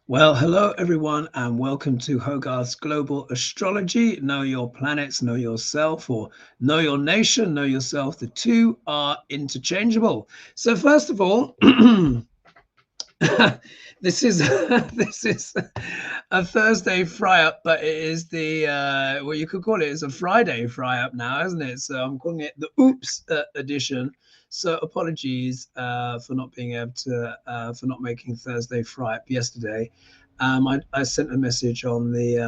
Well, hello everyone, and welcome to Hogarth's Global Astrology. Know your planets, know yourself, or know your nation, know yourself. The two are interchangeable. So, first of all, this is this is a Thursday fry up, but it is the well, you could call it is a Friday fry up now, isn't it? So I'm calling it the Oops edition. So apologies for not being able to for not making Thursday fry up yesterday. I sent a message on the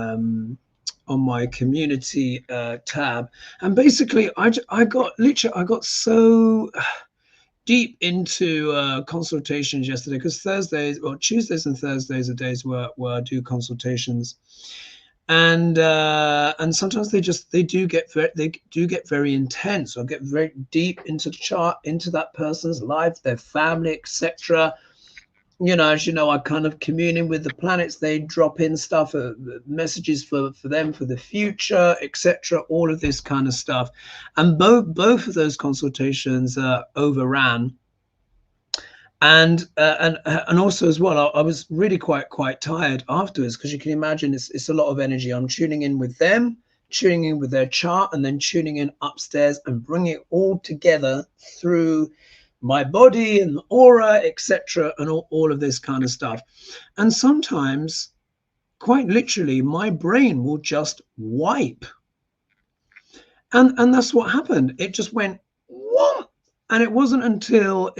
on my community tab, and basically I got so deep into consultations yesterday, because Tuesdays and Thursdays are days where I do consultations, and sometimes they do get very intense, or get very deep into the chart, into that person's life, their family, etc. As you know, I kind of communing with the planets. They drop in stuff, messages for them for the future, etc. All of this kind of stuff, and both of those consultations overran. And also as well, I was really quite tired afterwards, because you can imagine it's a lot of energy. I'm tuning in with them, tuning in with their chart, and then tuning in upstairs and bringing it all together through my body and aura, etc., and all of this kind of stuff. And sometimes, quite literally, my brain will just wipe, and that's what happened. It just went, what? And it wasn't until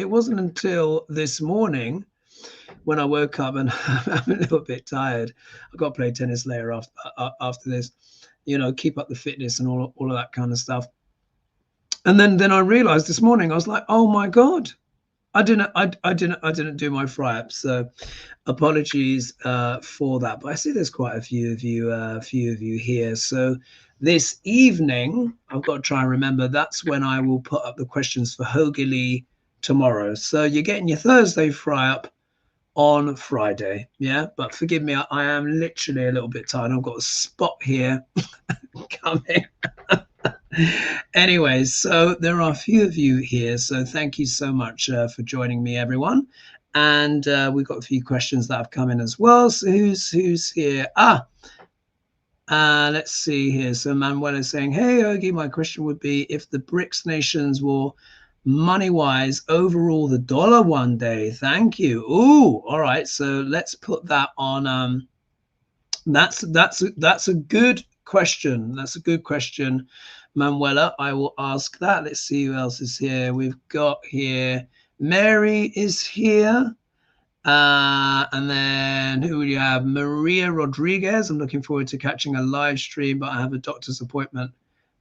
this morning, when I woke up, and I'm a little bit tired. I've got to play tennis later after this, keep up the fitness and all of that kind of stuff. And then I realized this morning, I was like, oh my God, I didn't do my fry up. So apologies for that. But I see there's quite a few of you here. So this evening, I've got to try and remember, that's when I will put up the questions for Hogili tomorrow. So you're getting your Thursday fry up on Friday. Yeah, but forgive me, I am literally a little bit tired. I've got a spot here coming. Anyways, so there are a few of you here, so thank you so much for joining me, everyone. And we've got a few questions that have come in as well. So who's here? Let's see here. So Manuel is saying, hey, Ogie, my question would be, if the BRICS nations will money-wise overrule the dollar one day? Thank you. Ooh, all right. So let's put that on. That's a good question. That's a good question, Manuela. I will ask that. Let's see who else is here. We've got here, Mary is here. And then who would you have? Maria Rodriguez. I'm looking forward to catching a live stream, but I have a doctor's appointment.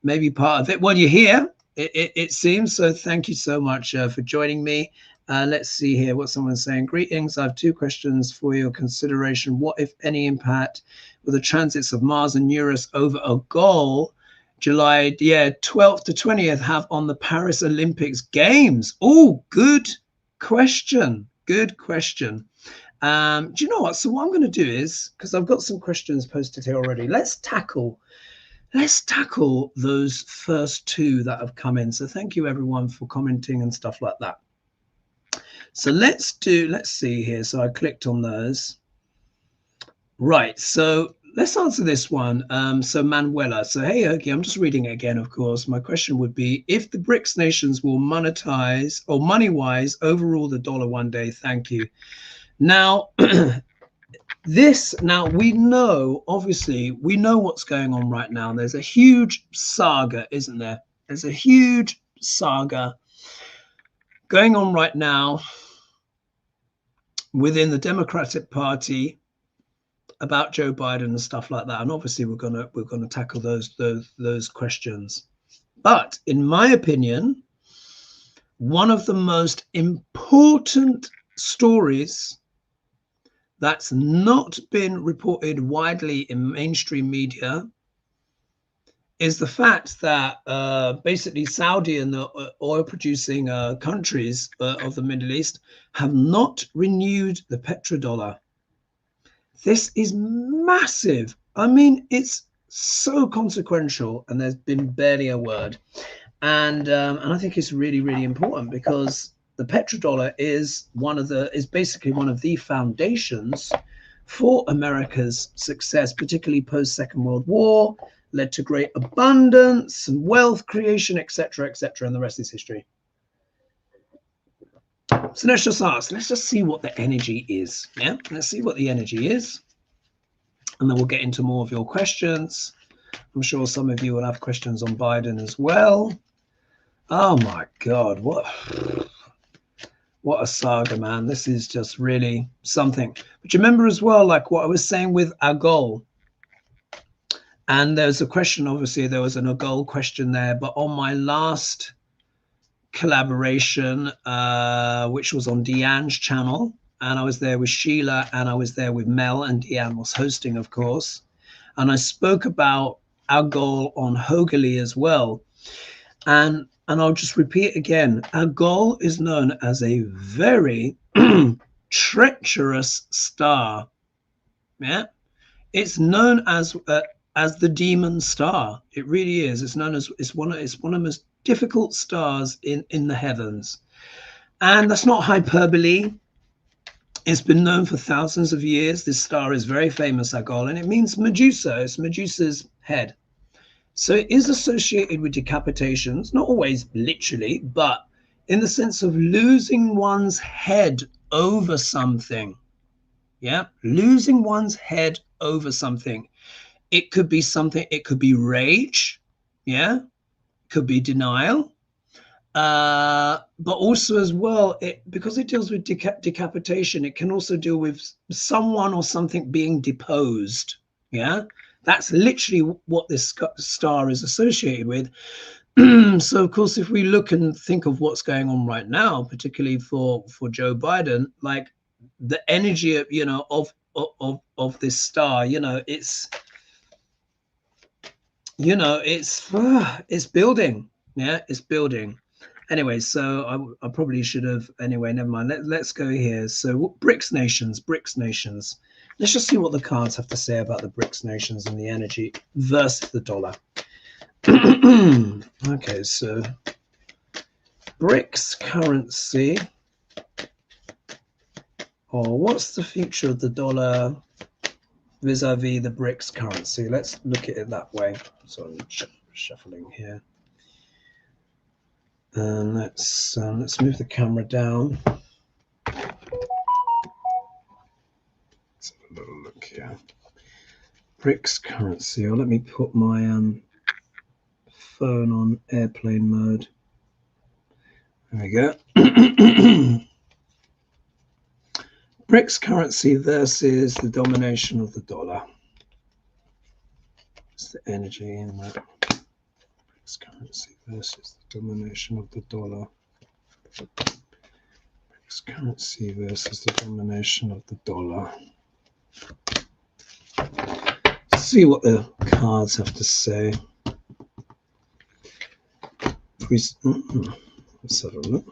Maybe part of it. Well, you're here, it seems. So thank you so much for joining me. Let's see here what someone's saying. Greetings. I have two questions for your consideration. What, if any, impact will the transits of Mars and Uranus over Agol, July 12th to 20th, have on the Paris Olympics Games? Oh, good question. Good question. Do you know what? So what I'm going to do is, because I've got some questions posted here already, let's tackle those first two that have come in. So thank you everyone for commenting and stuff like that. So let's see here. So I clicked on those. Right. So let's answer this one. So Manuela. So hey, Ogie, I'm just reading it again, of course. My question would be, if the BRICS nations will monetize or money-wise overrule the dollar one day? Thank you. Now, we know, obviously, we know what's going on right now. There's a huge saga, isn't there? There's a huge saga going on right now within the Democratic Party about Joe Biden and stuff like that, and obviously we're gonna tackle those questions. But in my opinion, one of the most important stories that's not been reported widely in mainstream media is the fact that basically Saudi and the oil-producing countries of the Middle East have not renewed the petrodollar. This is massive. I mean, it's so consequential, and there's been barely a word. And I think it's really, really important, because the petrodollar is basically one of the foundations for America's success, particularly post Second World War, led to great abundance and wealth creation, etc., and the rest is history. So let's just ask, let's just see what the energy is. Yeah, let's see what the energy is. And then we'll get into more of your questions. I'm sure some of you will have questions on Biden as well. Oh my God, what a saga, man. This is just really something. But you remember as well, like what I was saying with Agol. And there's a question, obviously, there was an Agol question there. But on my last collaboration, which was on Deanne's channel, and I was there with Sheila, and I was there with Mel, and Deanne was hosting, of course. And I spoke about Agol on Hogely as well. And I'll just repeat again, Agol is known as a very treacherous star. Yeah, it's known as the demon star. It really is. It's known as it's one of the most difficult stars in the heavens, and that's not hyperbole. It's been known for thousands of years. This star is very famous, Agol, and it means Medusa. It's Medusa's head. So it is associated with decapitations, not always literally, but in the sense of losing one's head over something. Yeah, losing one's head over something. It could be something, it could be rage. Yeah, it could be denial. But also as well, because it deals with decapitation, it can also deal with someone or something being deposed. Yeah. That's literally what this star is associated with. So, of course, if we look and think of what's going on right now, particularly for Joe Biden, like the energy of, you know, of this star, you know, it's building. Yeah, it's building. Anyway, so I probably should have. Anyway, never mind. Let's go here. So BRICS nations. Let's just see what the cards have to say about the BRICS nations and the energy versus the dollar. Okay, so BRICS currency, or what's the future of the dollar vis-a-vis the BRICS currency? Let's look at it that way. So I'm shuffling here. And let's move the camera down. Let's have a little look here. BRICS currency. Or let me put my phone on airplane mode. There we go. BRICS currency versus the domination of the dollar. It's the energy in that. BRICS currency versus the domination of the dollar. BRICS currency versus the domination of the dollar. Let's see what the cards have to say. Let's have a look.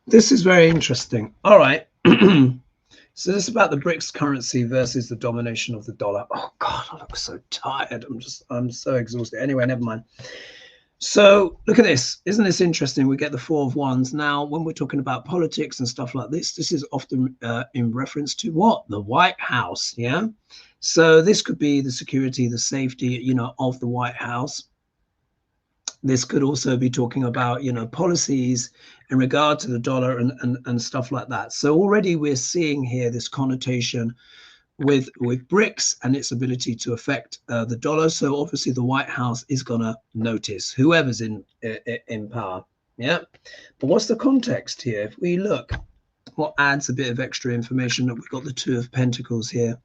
This is very interesting. All right. So this is about the BRICS currency versus the domination of the dollar. Oh God, I look so tired. I'm so exhausted. Anyway, never mind. So look at this. Isn't this interesting? We get the Four of Wands. Now, when we're talking about politics and stuff like this, this is often in reference to what? The White House. Yeah. So this could be the security, the safety, you know, of the White House. This could also be talking about, you know, policies in regard to the dollar and stuff like that. So already we're seeing here this connotation with BRICS and its ability to affect the dollar. So obviously the White House is going to notice whoever's in power. Yeah. But what's the context here? If we look, what adds a bit of extra information, that we've got the Two of Pentacles here.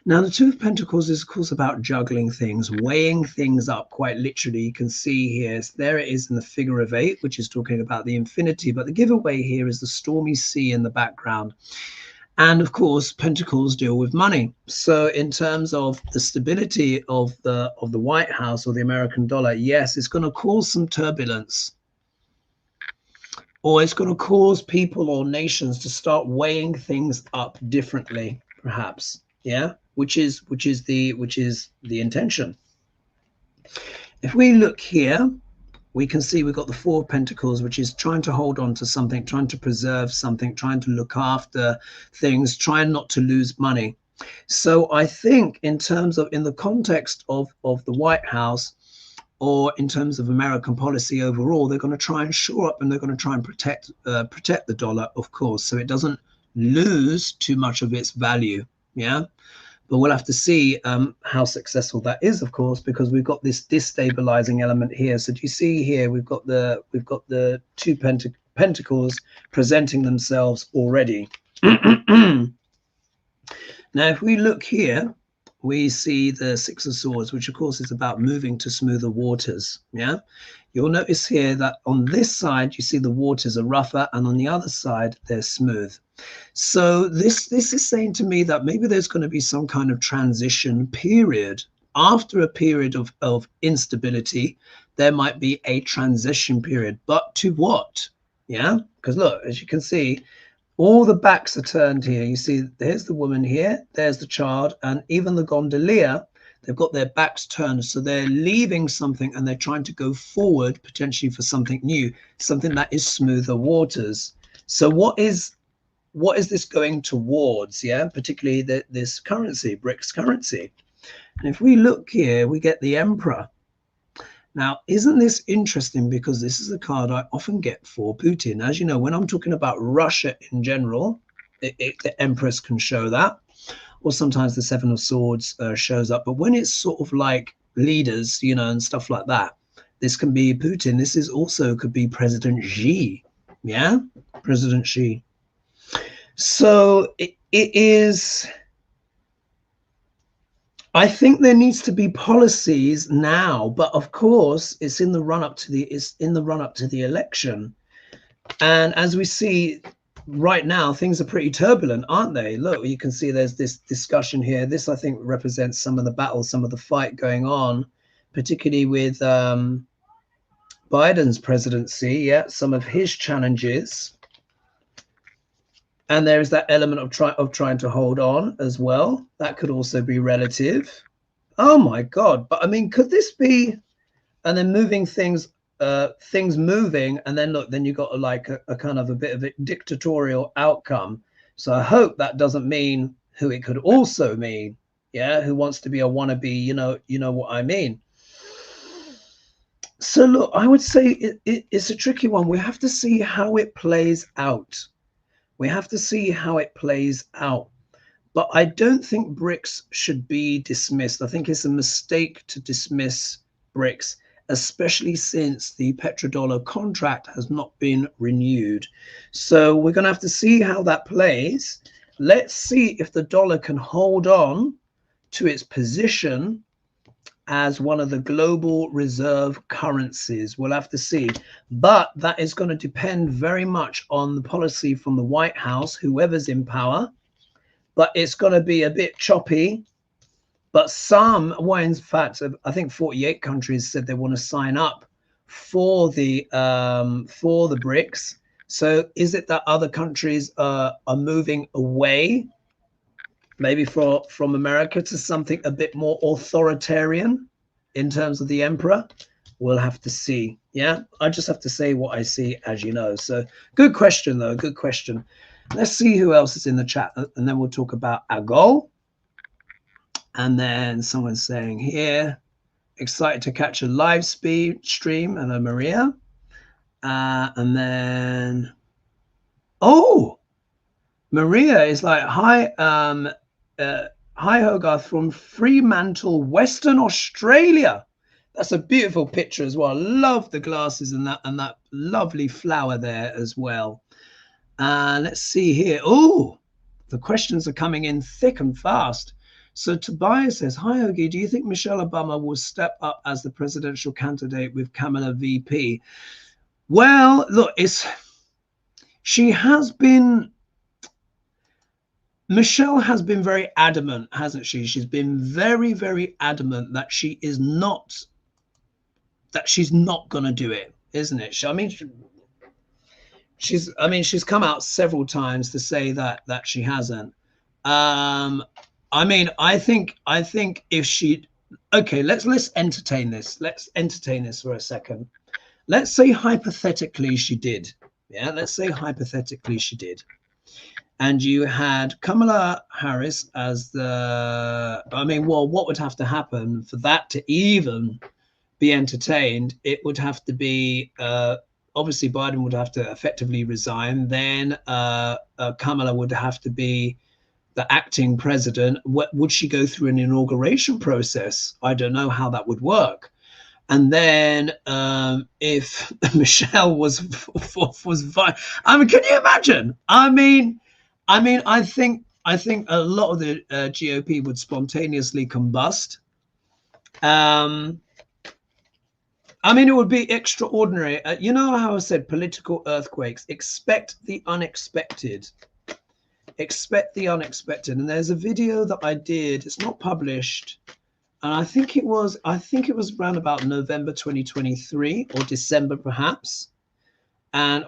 Now, the Two of Pentacles is, of course, about juggling things, weighing things up quite literally. You can see here, there it is in the figure of 8, which is talking about the infinity. But the giveaway here is the stormy sea in the background. And of course, Pentacles deal with money. So in terms of the stability of the White House or the American dollar, yes, it's going to cause some turbulence. Or it's going to cause people or nations to start weighing things up differently, perhaps. Yeah, which is the intention. If we look here, we can see we've got the Four of Pentacles, which is trying to hold on to something, trying to preserve something, trying to look after things, trying not to lose money. So I think in terms of, in the context of the White House, or in terms of American policy overall, they're going to try and shore up, and they're going to try and protect the dollar, of course, so it doesn't lose too much of its value. Yeah, but we'll have to see how successful that is, of course, because we've got this destabilizing element here. So do you see here we've got the two pentacles presenting themselves already. Now, if we look here, we see the Six of Swords, which of course is about moving to smoother waters. Yeah, you'll notice here that on this side you see the waters are rougher, and on the other side they're smooth. So this is saying to me that maybe there's going to be some kind of transition period. After a period of instability, there might be a transition period, but to what? Yeah, because look, as you can see, all the backs are turned here. You see, there's the woman here, there's the child, and even the gondolier, they've got their backs turned. So they're leaving something and they're trying to go forward potentially for something new, something that is smoother waters. So what is this going towards? Yeah, particularly this currency, BRICS currency. And if we look here, we get the Emperor. Now, isn't this interesting? Because this is a card I often get for Putin. As you know, when I'm talking about Russia in general, the Empress can show that, or sometimes the Seven of Swords shows up. But when it's sort of like leaders, you know, and stuff like that, this can be Putin. This is also could be President Xi. Yeah, President Xi. So it is. I think there needs to be policies now, but of course it's in the run up to the election. And as we see right now, things are pretty turbulent, aren't they? Look, you can see there's this discussion here. This, I think, represents some of the battle, some of the fight going on, particularly with Biden's presidency. Yeah, some of his challenges. And there is that element of trying to hold on as well. That could also be relative. Oh my God! But I mean, could this be? And then moving things moving, and then look, then you got like a kind of a bit of a dictatorial outcome. So I hope that doesn't mean who it could also mean. Yeah, who wants to be a wannabe? You know what I mean. So look, I would say it's a tricky one. We have to see how it plays out. We have to see how it plays out. But I don't think BRICS should be dismissed. I think it's a mistake to dismiss BRICS, especially since the petrodollar contract has not been renewed. So we're going to have to see how that plays. Let's see if the dollar can hold on to its position as one of the global reserve currencies. We'll have to see. But that is going to depend very much on the policy from the White House, whoever's in power. But it's going to be a bit choppy. But well, in fact, I think 48 countries said they want to sign up for the BRICS. So is it that other countries are moving away, maybe from America, to something a bit more authoritarian in terms of the emperor? We'll have to see. Yeah, I just have to say what I see, as you know. So good question, though. Good question. Let's see who else is in the chat, and then we'll talk about Agol. And then someone's saying here, excited to catch a live stream, and Maria. And then, oh, Maria is like, hi, hi Hogarth from Fremantle, Western Australia. That's a beautiful picture as well. Love the glasses and that lovely flower there as well. Let's see here. Oh, the questions are coming in thick and fast. So Tobias says, hi Hoagie, do you think Michelle Obama will step up as the presidential candidate with Kamala VP? Well, look, she has been, Michelle has been very adamant, hasn't she? She's been very, very adamant that she's not going to do it, isn't it? She's come out several times to say that she hasn't. I think if okay, let's entertain this. Let's entertain this for a second. Let's say hypothetically she did. Yeah, let's say hypothetically she did. And you had Kamala Harris as the, I mean, well, what would have to happen for that to even be entertained? It would have to be, obviously Biden would have to effectively resign. Then Kamala would have to be the acting president. What would she go through an inauguration process? I don't know how that would work. And then if Michele was vice, I mean, can you imagine? I mean, I think a lot of the GOP would spontaneously combust. I mean, it would be extraordinary. You know how I said political earthquakes. Expect the unexpected. Expect the unexpected. And there's a video that I did. It's not published. And I think it was around about November 2023 or December perhaps. And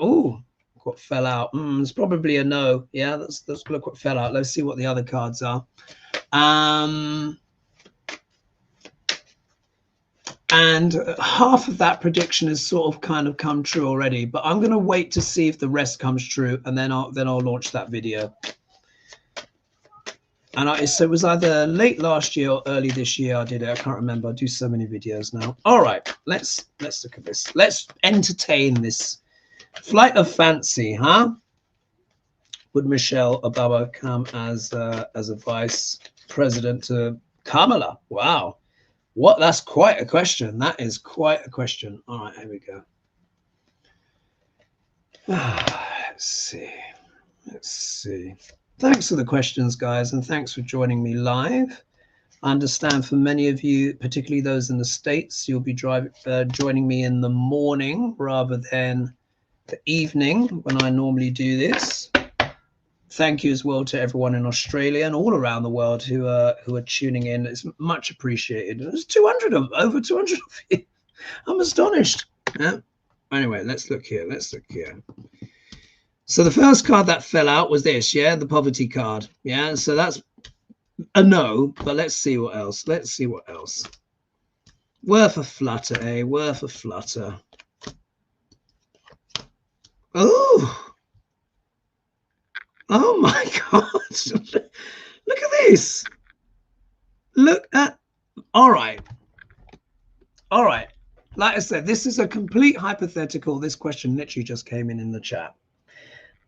what fell out? It's probably a no. Yeah, let's look what fell out. Let's see what the other cards are. And half of that prediction has sort of kind of come true already. But I'm going to wait to see if the rest comes true, and then I'll launch that video. And so it was either late last year or early this year I did it. I can't remember. I do so many videos now. All right, let's look at this. Let's entertain this flight of fancy, huh? Would Michele Obama come as a vice president to Kamala? Wow, that's quite a question. That is quite a question. All right, here we go. Let's see. Thanks for the questions, guys, and thanks for joining me live. I understand for many of you, particularly those in the States, you'll be joining me in the morning rather than the evening when I normally do this. Thank you as well to everyone in Australia and all around the world who are tuning in. It's much appreciated. There's over 200 of you. I'm astonished. Yeah. Anyway, let's look here. So the first card that fell out was this, yeah, the poverty card. Yeah, so that's a no, but let's see what else. Worth a flutter, eh? Worth a flutter. Oh my God. Look at this. All right. Like I said, this is a complete hypothetical. This question literally just came in the chat.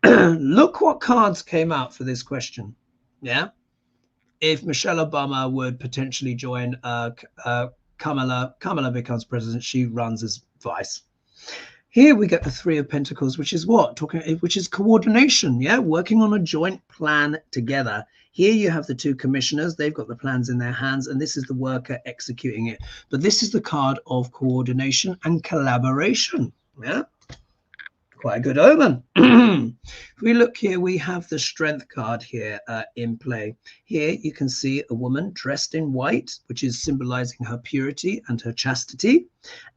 Look what cards came out for this question. Yeah, if Michele Obama would potentially join Kamala becomes president, she runs as vice. Here we get the Three of Pentacles, which is what? Which is coordination, yeah, working on a joint plan together. Here you have the two commissioners, they've got the plans in their hands, and this is the worker executing it. But this is the card of coordination and collaboration, yeah. Quite a good omen. If we look here, we have the Strength card here in play. Here you can see a woman dressed in white, which is symbolizing her purity and her chastity.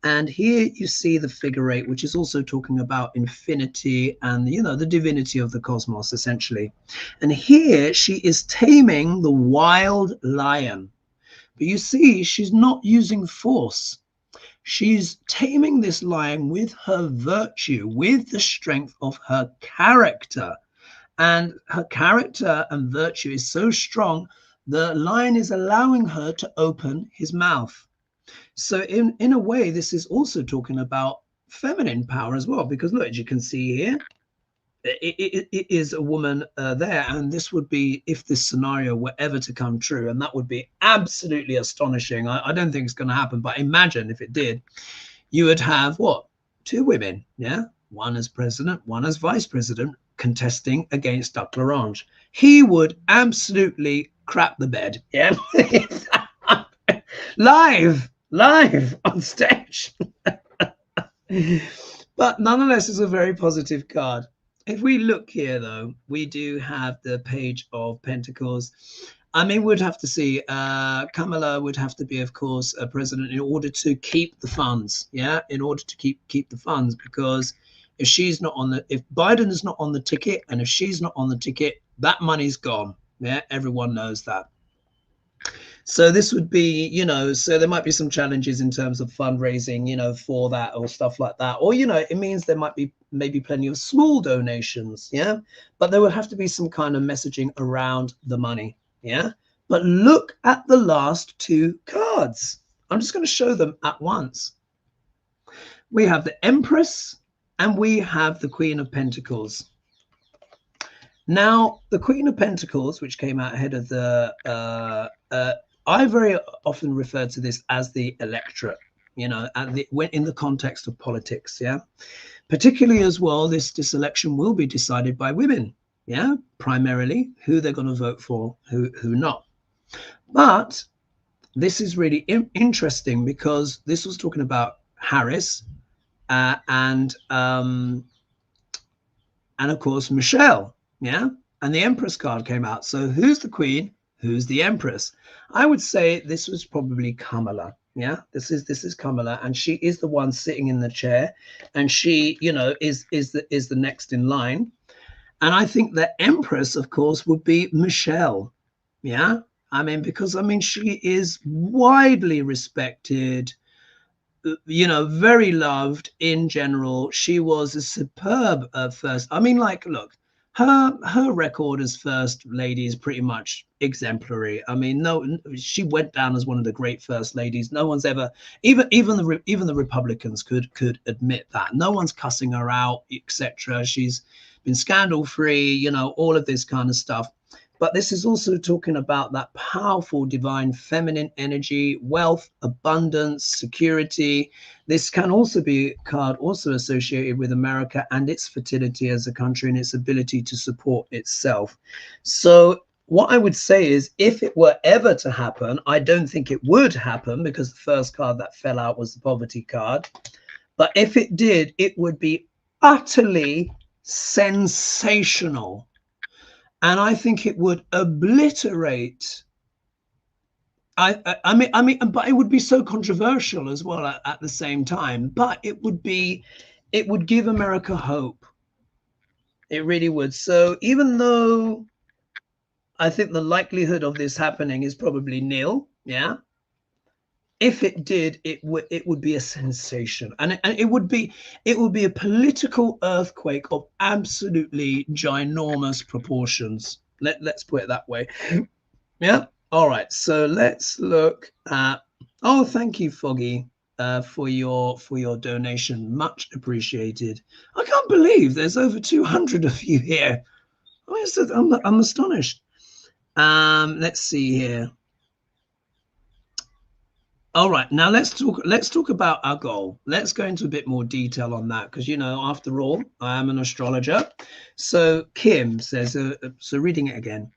And here you see the figure 8, which is also talking about infinity and, you know, the divinity of the cosmos, essentially. And here she is taming the wild lion. But you see, she's not using force. She's taming this lion with her virtue, with the strength of her character. And her character and virtue is so strong, the lion is allowing her to open his mouth. So in a way, this is also talking about feminine power as well, because look, as you can see here, it is a woman there, and this would be if this scenario were ever to come true, and that would be absolutely astonishing. I don't think it's going to happen, but imagine if it did. You would have what? 2 women, yeah, one as president, one as vice president, contesting against Duck L'Orange. He would absolutely crap the bed, yeah. live on stage. But nonetheless, it's a very positive card. If we look here, though, we do have the Page of Pentacles. I mean, we'd have to see. Kamala would have to be, of course, a president in order to keep the funds. Yeah, in order to keep the funds, because if she's not on if Biden is not on the ticket, and if she's not on the ticket, that money's gone. Yeah, everyone knows that. So this would be, you know, so there might be some challenges in terms of fundraising, you know, for that or stuff like that. Or, you know, it means there might be maybe plenty of small donations. Yeah. But there would have to be some kind of messaging around the money. Yeah. But look at the last two cards. I'm just going to show them at once. We have the Empress and we have the Queen of Pentacles. Now, the Queen of Pentacles, which came out ahead of the, I very often refer to this as the electorate, you know, in the context of politics, yeah. Particularly as well, this election will be decided by women, yeah, primarily who they're going to vote for, who not. But this is really interesting because this was talking about Harris and of course Michele, yeah, and the Empress card came out. So who's the Queen? Who's the Empress? I would say this was probably Kamala. Yeah, this is Kamala, and she is the one sitting in the chair, and she, you know, is the next in line. And I think the Empress, of course, would be Michele. Yeah, I mean, because I mean, she is widely respected, you know, very loved in general. She was a superb first. I mean, like, look, her record as first lady is pretty much exemplary. I mean, no, she went down as one of the great first ladies. No one's ever, even the Republicans could admit that. No one's cussing her out, etc. She's been scandal free, you know, all of this kind of stuff. But this is also talking about that powerful divine feminine energy, wealth, abundance, security. This can also be a card also associated with America and its fertility as a country and its ability to support itself. So what I would say is, if it were ever to happen, I don't think it would happen because the first card that fell out was the poverty card. But if it did, it would be utterly sensational. And I think it would obliterate. I mean, but it would be so controversial as well at the same time. But it would give America hope. It really would. So even though I think the likelihood of this happening is probably nil, yeah. If it did, it would be a sensation, and it would be a political earthquake of absolutely ginormous proportions. Let's put it that way. Yeah. All right. So let's look at. Oh, thank you, Foggy, for your donation. Much appreciated. I can't believe there's over 200 of you here. I'm astonished. Let's see here. All right, now let's talk about Agol. Let's go into a bit more detail on that because, you know, after all, I am an astrologer. So Kim says, so reading it again.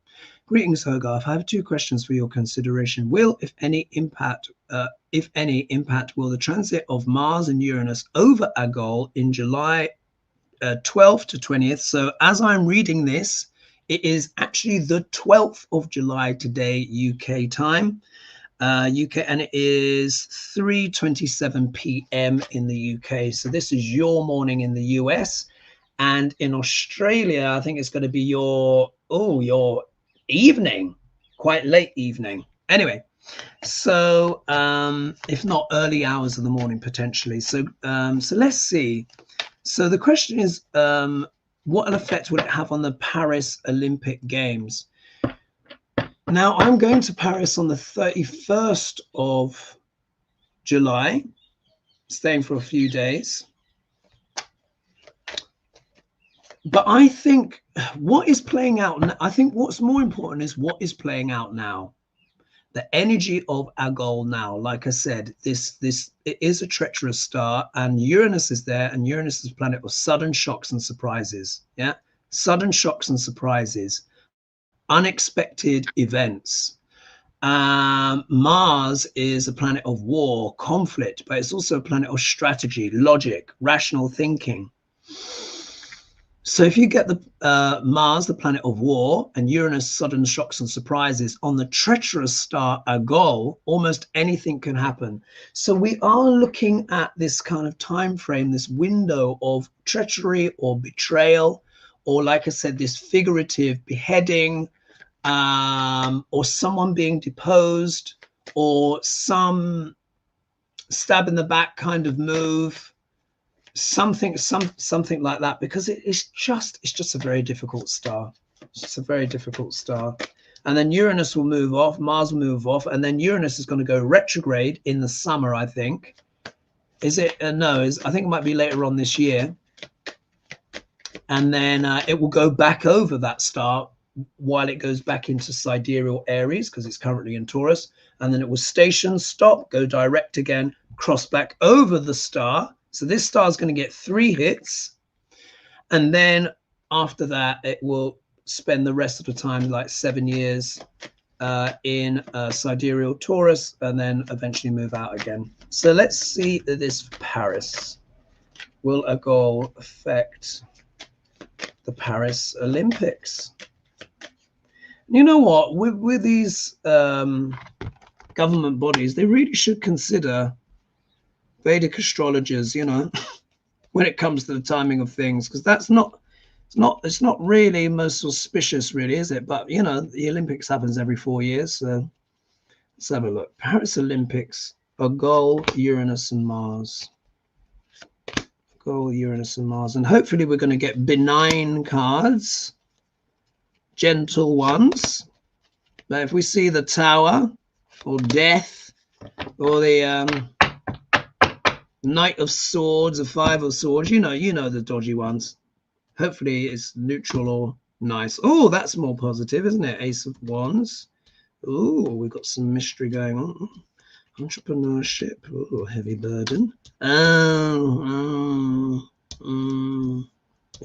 Greetings, Hogarth. I have two questions for your consideration. If any impact will the transit of Mars and Uranus over Agol in July 12th to 20th? So as I'm reading this, it is actually the 12th of July today, UK time. UK, and it is 3:27 p.m. in the UK. So this is your morning in the US, and in Australia, I think it's going to be your evening, quite late evening. Anyway, so if not early hours of the morning potentially. So so let's see. So the question is, what effect will it have on the Paris Olympic Games? Now, I'm going to Paris on the 31st of July, staying for a few days. But I think what is playing out, I think what's more important is what is playing out now. The energy of Agol now, like I said, it is a treacherous star, and Uranus is there, and Uranus is a planet of sudden shocks and surprises. Yeah, sudden shocks and surprises. Unexpected events. Mars is a planet of war, conflict, but it's also a planet of strategy, logic, rational thinking. So if you get the Mars, the planet of war, and Uranus, sudden shocks and surprises, on the treacherous star Agol, almost anything can happen. So we are looking at this kind of time frame, this window of treachery or betrayal, or like I said, this figurative beheading, or someone being deposed, or some stab in the back kind of move, something like that, because it's just a very difficult star. It's just a very difficult star. And then Uranus will move off, Mars will move off, and then Uranus is going to go retrograde in the summer, I think. Is it? No, I think it might be later on this year. And then it will go back over that star while it goes back into sidereal Aries, because it's currently in Taurus. And then it will station, stop, go direct again, cross back over the star. So this star is going to get 3 hits. And then after that, it will spend the rest of the time, like 7 years in sidereal Taurus, and then eventually move out again. So let's see this for Paris. Will Agol affect the Paris Olympics? You know what? With these government bodies, they really should consider Vedic astrologers, you know, when it comes to the timing of things, because it's not really most auspicious, really, is it? But you know, the Olympics happens every 4 years, so let's have a look. Paris Olympics, Agol, Uranus and Mars. Agol, Uranus and Mars, and hopefully we're going to get benign cards, gentle ones. But if we see the Tower or Death or the Knight of Swords or 5 of Swords, you know the dodgy ones. Hopefully it's neutral or nice. Oh, that's more positive, isn't it? Ace of Wands. Oh, we've got some mystery going on. Entrepreneurship. Oh, heavy burden.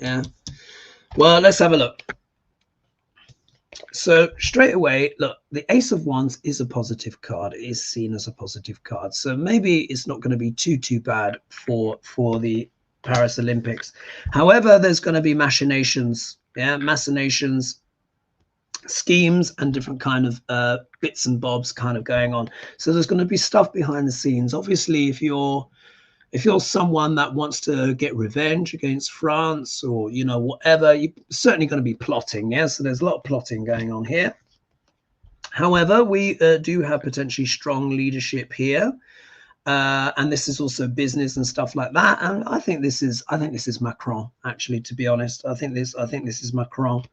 Yeah. Well, let's have a look. So straight away, look, the Ace of Wands is a positive card. It is seen as a positive card. So maybe it's not going to be too bad for the Paris Olympics. However, there's going to be machinations, schemes and different kind of bits and bobs kind of going on. So there's going to be stuff behind the scenes. Obviously, if you're someone that wants to get revenge against France or, you know, whatever, you're certainly going to be plotting. Yeah, so there's a lot of plotting going on here. However, we do have potentially strong leadership here. And this is also business and stuff like that. And I think this is Macron, actually, to be honest. I think this is Macron.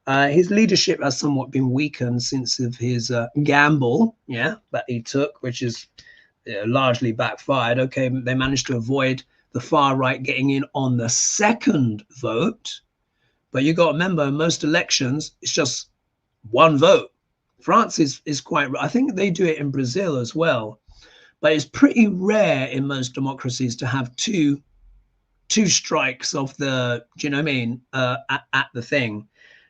His leadership has somewhat been weakened since of his gamble, that he took, which is largely backfired. Okay, they managed to avoid the far right getting in on the second vote, but you got to remember, most elections it's just one vote. France is quite, I think they do it in Brazil as well, but it's pretty rare in most democracies to have two strikes of the, do you know what I mean, at the thing.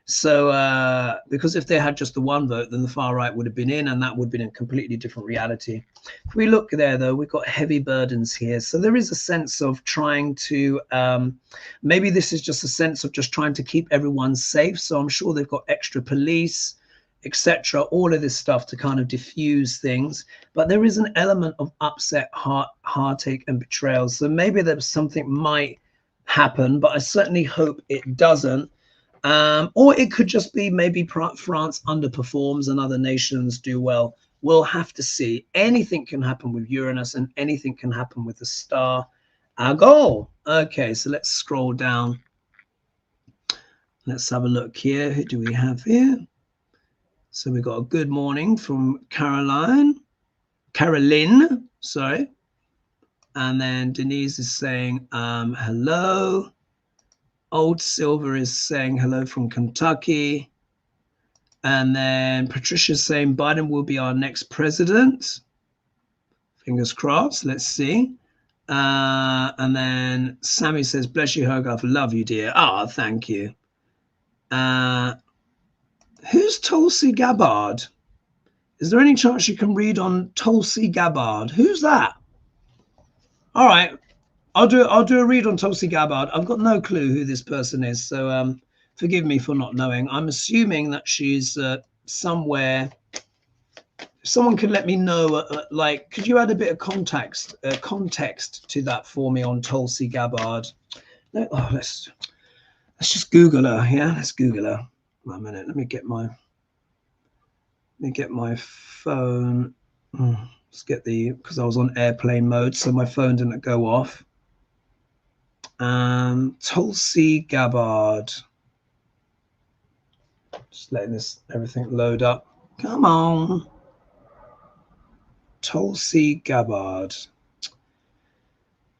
So because if they had just the one vote, then the far right would have been in, and that would have been a completely different reality. If we look there, though, we've got heavy burdens here. So there is a sense of trying to, maybe this is just a sense of just trying to keep everyone safe. So I'm sure they've got extra police, etc., all of this stuff to kind of diffuse things. But there is an element of upset, heartache and betrayal. So maybe there's something might happen, but I certainly hope it doesn't. Or it could just be maybe France underperforms and other nations do well. We'll have to see. Anything can happen with Uranus, and anything can happen with the star Agol. Okay, so let's scroll down. Let's have a look here. Who do we have here? So we got a good morning from Caroline, sorry. And then Denise is saying, hello. Old Silver is saying hello from Kentucky. And then Patricia's saying Biden will be our next president. Fingers crossed. Let's see. And then Sammy says, bless you, Hogarth. Love you, dear. Ah, thank you. Who's Tulsi Gabbard? Is there any chance you can read on Tulsi Gabbard? Who's that? All right. I'll do a read on Tulsi Gabbard. I've got no clue who this person is, so forgive me for not knowing. I'm assuming that she's somewhere. If someone could let me know, like, could you add a bit of context to that for me on Tulsi Gabbard? No, oh, let's just Google her. Yeah, let's Google her. 1 minute. Let me get my phone. Let's get because I was on airplane mode, so my phone didn't go off. Tulsi Gabbard. Just letting everything load up. Come on. Tulsi Gabbard.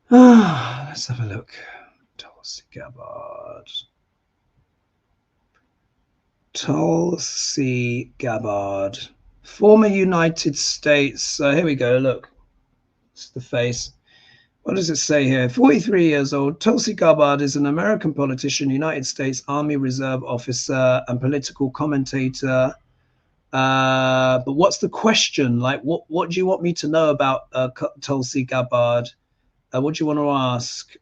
Let's have a look. Tulsi Gabbard. Tulsi Gabbard. Former United States. So here we go. Look. It's the face. What does it say here? 43 years old. Tulsi Gabbard is an American politician, United States Army Reserve officer, and political commentator. But what's the question? Like, what do you want me to know about Tulsi Gabbard? What do you want to ask?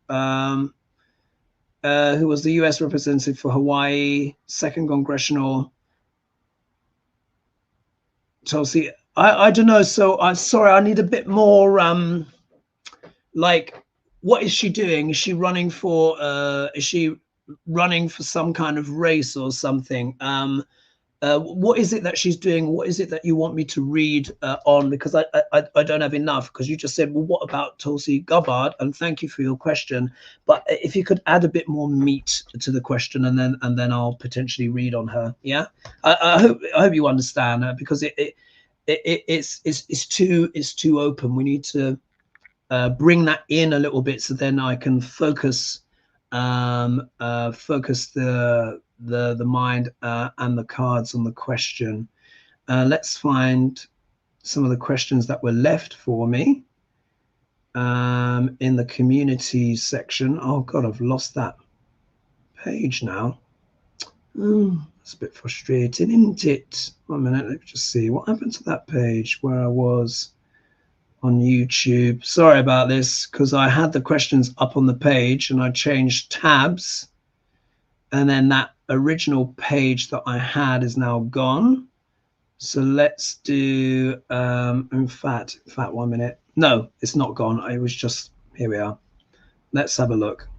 Who was the U.S. representative for Hawaii, 2nd Congressional? Tulsi, I don't know. So I'm sorry, I need a bit more. Like, what is she doing? Is she running for? Is she running for some kind of race or something? What is it that she's doing? What is it that you want me to read on? Because I don't have enough. Because you just said, well, what about Tulsi Gabbard? And thank you for your question. But if you could add a bit more meat to the question, and then I'll potentially read on her. Yeah, I hope you understand, because it's too open. We need to bring that in a little bit, so then I can focus the mind and the cards on the question. Let's find some of the questions that were left for me in the community section. Oh God, I've lost that page now. It's a bit frustrating, isn't it? 1 minute, let's just see what happened to that page where I was on YouTube. Sorry about this, because I had the questions up on the page and I changed tabs, and then that original page that I had is now gone. So let's do in fact 1 minute. No, it's not gone. It was just, here we are. Let's have a look.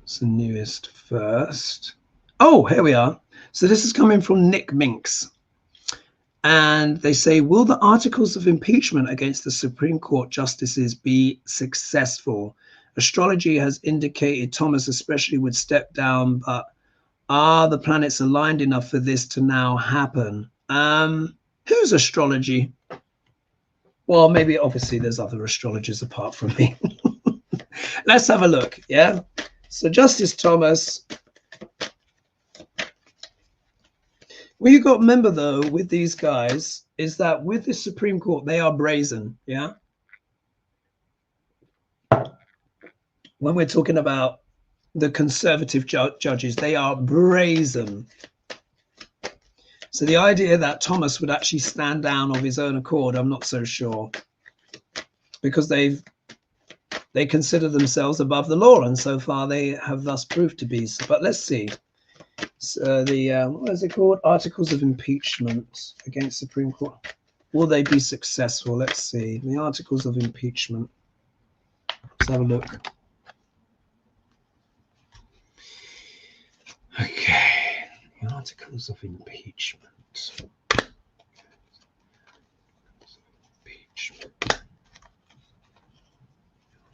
It's the newest first. Oh, here we are. So this is coming from Nick Minks. And they say, will the articles of impeachment against the Supreme Court justices be successful? Astrology has indicated Thomas especially would step down, but are the planets aligned enough for this to now happen? Who's astrology? Well, maybe obviously there's other astrologers apart from me. Let's have a look. Yeah. So Justice Thomas. What you got to remember though with these guys is that with the Supreme Court, they are brazen. Yeah. When we're talking about the conservative judges, they are brazen. So the idea that Thomas would actually stand down of his own accord, I'm not so sure, because they consider themselves above the law, and so far they have thus proved to be. But let's see. So the what is it called? Articles of impeachment against Supreme Court. Will they be successful? Let's see. The articles of impeachment. Let's have a look. Okay, the articles of impeachment.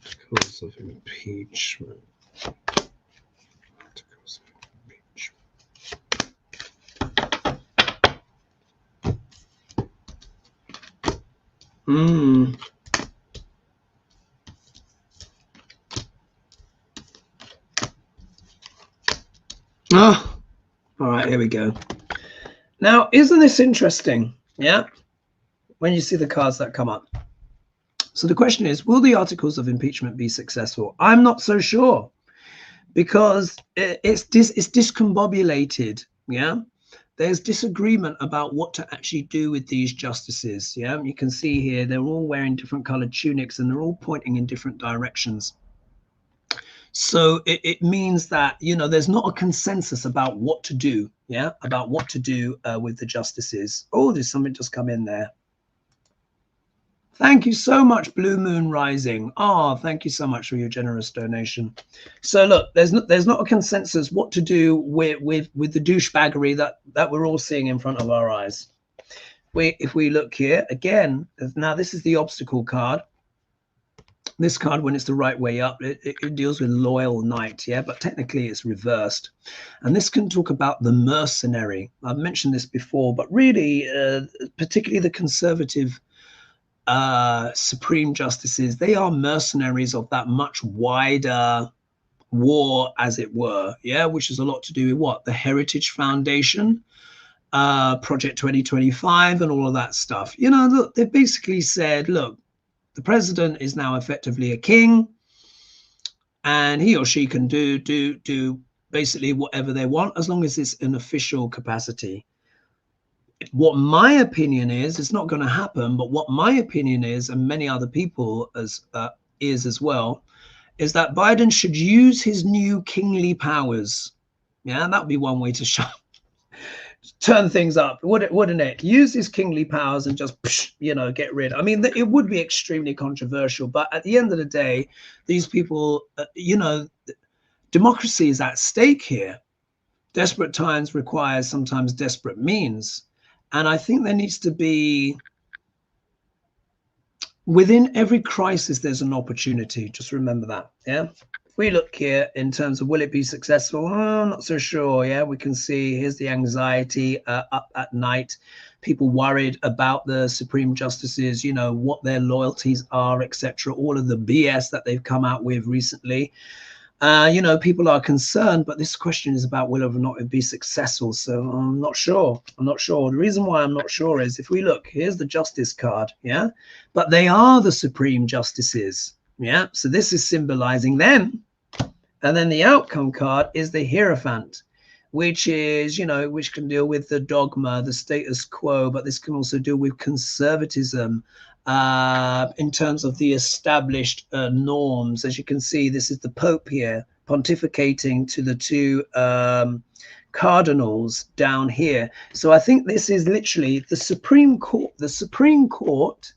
Articles of impeachment. Articles of impeachment. Oh, all right, here we go. Now, isn't this interesting? Yeah, when you see the cards that come up. So the question is, will the articles of impeachment be successful? I'm not so sure, because it's discombobulated. Yeah, there's disagreement about what to actually do with these justices. Yeah, you can see here they're all wearing different colored tunics and they're all pointing in different directions. So it means that, you know, there's not a consensus about what to do. Yeah, about what to do with the justices. Oh, there's something just come in there. Thank you so much, Blue Moon Rising. Oh, thank you so much for your generous donation. So look, there's not a consensus what to do with the douchebaggery that we're all seeing in front of our eyes. if we look here again, now this is the obstacle card. This card, when it's the right way up, it deals with loyal knight, yeah, but technically it's reversed. And this can talk about the mercenary. I've mentioned this before, but really, particularly the conservative supreme justices, they are mercenaries of that much wider war, as it were, yeah, which is a lot to do with what? The Heritage Foundation, Project 2025, and all of that stuff. You know, look, they basically said, look, the president is now effectively a king, and he or she can do basically whatever they want as long as it's an official capacity. What my opinion is, it's not going to happen, but what my opinion is, and many other people is as well, is that Biden should use his new kingly powers. Yeah, that would be one way to turn things up, wouldn't it? Use his kingly powers and just, you know, get rid. I mean, it would be extremely controversial, but at the end of the day, these people, you know, democracy is at stake here. Desperate times require sometimes desperate means. And I think there needs to be, within every crisis, there's an opportunity. Just remember that, yeah? If we look here in terms of will it be successful, I'm not so sure. Yeah, we can see here's the anxiety up at night, people worried about the supreme justices, you know, what their loyalties are, etc. All of the BS that they've come out with recently. You know, people are concerned, but this question is about whether or not it be successful. So I'm not sure. I'm not sure. The reason why I'm not sure is if we look, here's the justice card. Yeah, but they are the supreme justices. Yeah, so this is symbolizing them. And then the outcome card is the Hierophant, which is, you know, which can deal with the dogma, the status quo, but this can also deal with conservatism in terms of the established norms. As you can see, this is the Pope here pontificating to the two cardinals down here. So I think this is literally the Supreme Court. The Supreme Court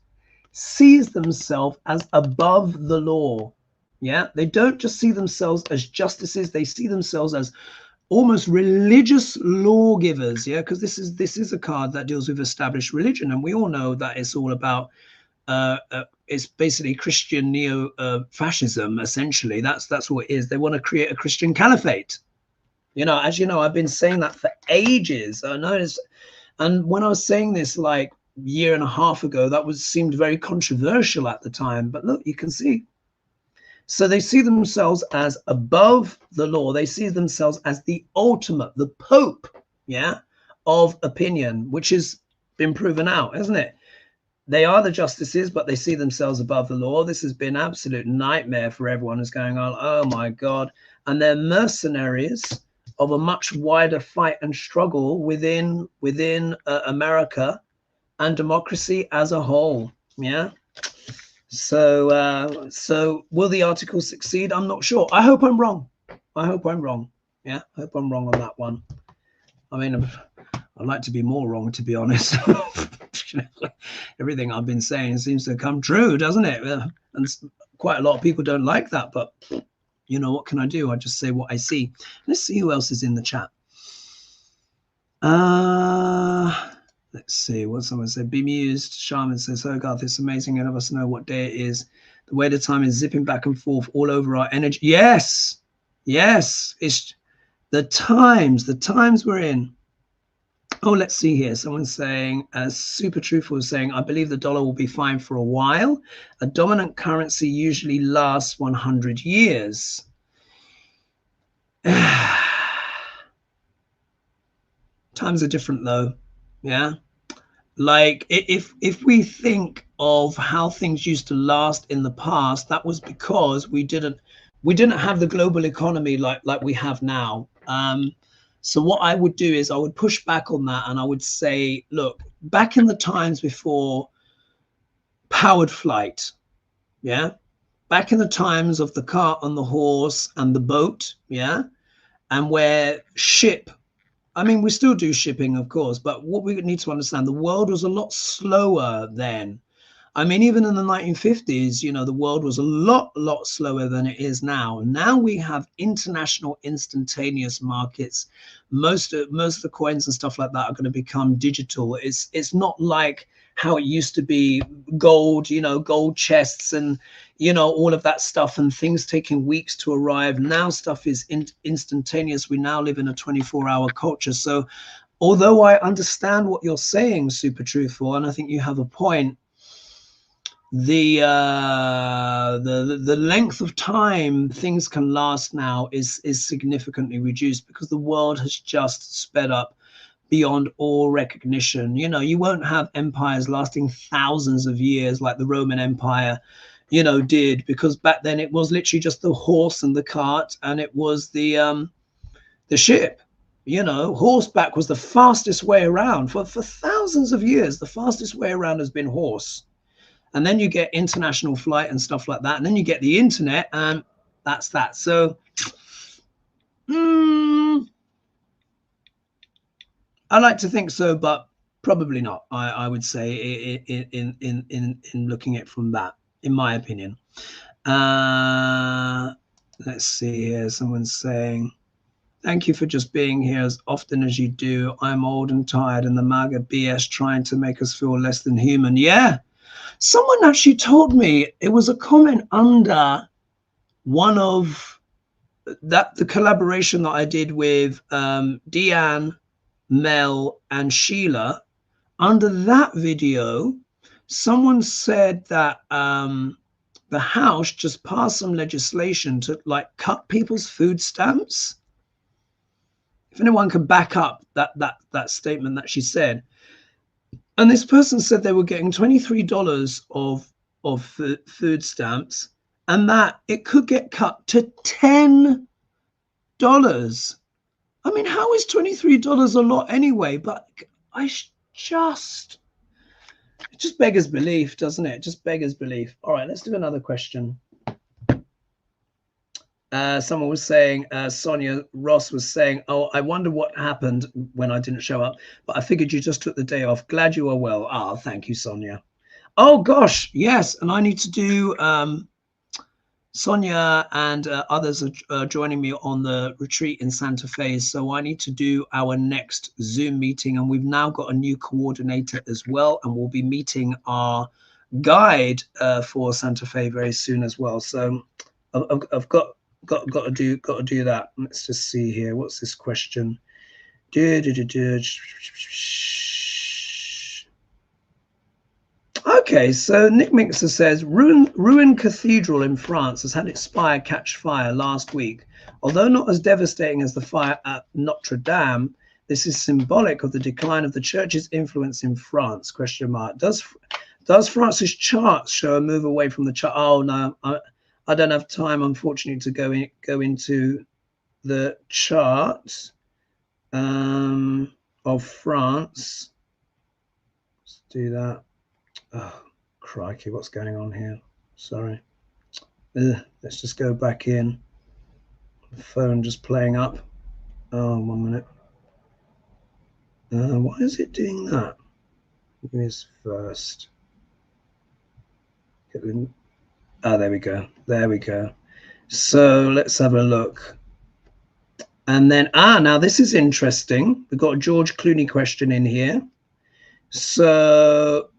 sees themselves as above the law. Yeah, they don't just see themselves as justices, they see themselves as almost religious lawgivers. Yeah, because this is a card that deals with established religion, and we all know that it's all about it's basically Christian neo-fascism. Essentially, that's what it is. They want to create a Christian caliphate. You know, as you know, I've been saying that for ages. I noticed, and when I was saying this like year and a half ago, that seemed very controversial at the time, but look, you can see. So they see themselves as above the law. They see themselves as the ultimate, the Pope, yeah, of opinion, which has been proven out, hasn't it? They are the justices, but they see themselves above the law. This has been an absolute nightmare for everyone who's going on. Oh my God. And they're mercenaries of a much wider fight and struggle within America and democracy as a whole. Yeah. So so will the article succeed? I'm not sure. I hope I'm wrong. I hope I'm wrong. Yeah, I hope I'm wrong on that one. I mean, I'd like to be more wrong, to be honest. Everything I've been saying seems to come true, doesn't it? And quite a lot of people don't like that, but you know, what can I do? I just say what I see. Let's see who else is in the chat. Let's see what someone said. Bemused. Shaman says, oh God, it's amazing. None of us know what day it is. The way the time is zipping back and forth all over our energy. Yes. Yes. It's the times we're in. Oh, let's see here. Someone's saying, super truthful, saying, I believe the dollar will be fine for a while. A dominant currency usually lasts 100 years. Times are different though. Yeah. Like if we think of how things used to last in the past, that was because we didn't have the global economy like we have now. So what I would do is I would push back on that, and I would say, look, back in the times before powered flight, yeah, back in the times of the cart and the horse and the boat, yeah, and where I mean, we still do shipping, of course, but what we need to understand, the world was a lot slower then. I mean, even in the 1950s, you know, the world was a lot slower than it is now. Now we have international instantaneous markets. Most of the coins and stuff like that are going to become digital. It's not like how it used to be, gold, you know, gold chests and, you know, all of that stuff and things taking weeks to arrive. Now stuff is instantaneous. We now live in a 24-hour culture. So although I understand what you're saying, Super Truthful, and I think you have a point, the length of time things can last now is significantly reduced because the world has just sped up beyond all recognition. You know, you won't have empires lasting thousands of years like the Roman Empire, you know, did, because back then it was literally just the horse and the cart, and it was the ship. You know, horseback was the fastest way around for thousands of years. The fastest way around has been horse. And then you get international flight and stuff like that. And then you get the internet, and that's that. So I like to think so, but probably not. I would say in looking at it from that, in my opinion. Let's see here. Someone's saying, thank you for just being here as often as you do. I'm old and tired, and the MAGA BS trying to make us feel less than human. Yeah. Someone actually told me, it was a comment under one of the collaboration that I did with Deanne, Mel, and Sheila. Under that video, someone said that the House just passed some legislation to like cut people's food stamps. If anyone can back up that statement that she said. And this person said they were getting $23 of food stamps, and that it could get cut to $10. I mean, how is $23 a lot anyway? But it just beggars belief, doesn't it? It just beggars belief. All right, let's do another question. Someone was saying, Sonia Ross was saying, oh, I wonder what happened when I didn't show up, but I figured you just took the day off. Glad you are well. Ah, thank you, Sonia. Oh, gosh, yes. And I need to do, Sonia and others are joining me on the retreat in Santa Fe. So I need to do our next Zoom meeting. And we've now got a new coordinator as well. And we'll be meeting our guide for Santa Fe very soon as well. So I've got to do that. Let's just see here. What's this question? Okay, so Nick Mixer says ruined cathedral in France has had its spire catch fire last week. Although not as devastating as the fire at Notre Dame, this is symbolic of the decline of the church's influence in France. Question mark. Does France's charts show a move away from the chart? Oh no, I don't have time, unfortunately, to go into the charts of France. Let's do that. Oh, crikey, what's going on here? Sorry. Let's just go back in. The phone just playing up. Oh, 1 minute. Why is it doing that? Give me this first. Oh, there we go. There we go. So let's have a look. And then, now this is interesting. We've got a George Clooney question in here. So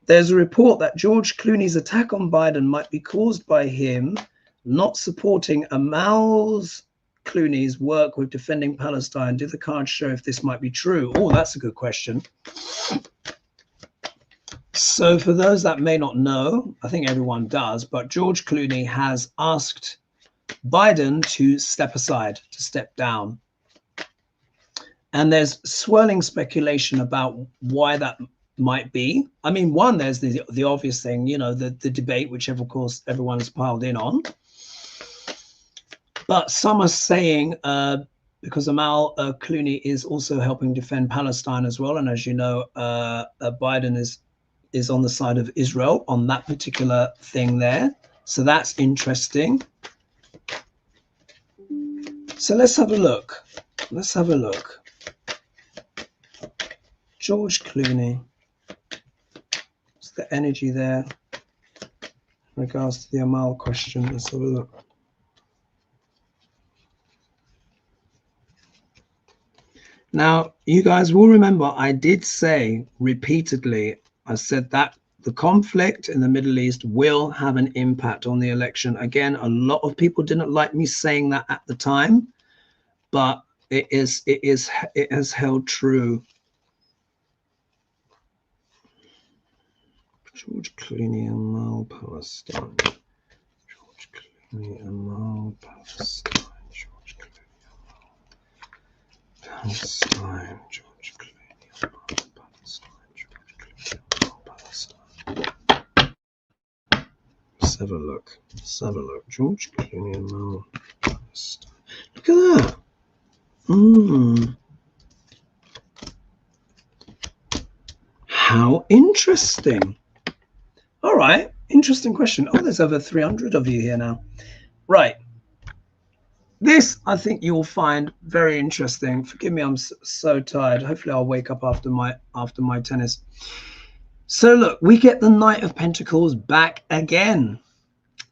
there's a report that George Clooney's attack on Biden might be caused by him not supporting Amal Clooney's work with defending Palestine. Do the cards show if this might be true? Oh, that's a good question. So for those that may not know, I think everyone does, but George Clooney has asked Biden to step aside, to step down. And there's swirling speculation about why that might be. I mean, one, there's the obvious thing, you know, the debate, which of course everyone has piled in on. But some are saying because Amal Clooney is also helping defend Palestine as well. And as you know, Biden is on the side of Israel on that particular thing there. So that's interesting. So let's have a look. Let's have a look. George Clooney. What's the energy there in regards to the Amal question? Let's have a look. Now, you guys will remember I did say repeatedly, I said that the conflict in the Middle East will have an impact on the election. Again, a lot of people didn't like me saying that at the time, but it has held true. George Clooney, Amal, Palestine. George Clooney, Amal, Palestine. George Clooney, Amal, Palestine. George Clooney, Amal, Palestine. George Clooney, Amal, Palestine. Let's have a look. Let's have a look. George Clooney, Amal, Palestine. Look at that. How interesting. All right, interesting question. Oh, there's over 300 of you here now. Right. This, I think you'll find very interesting. Forgive me, I'm so tired. Hopefully I'll wake up after my tennis. So look, we get the Knight of Pentacles back again.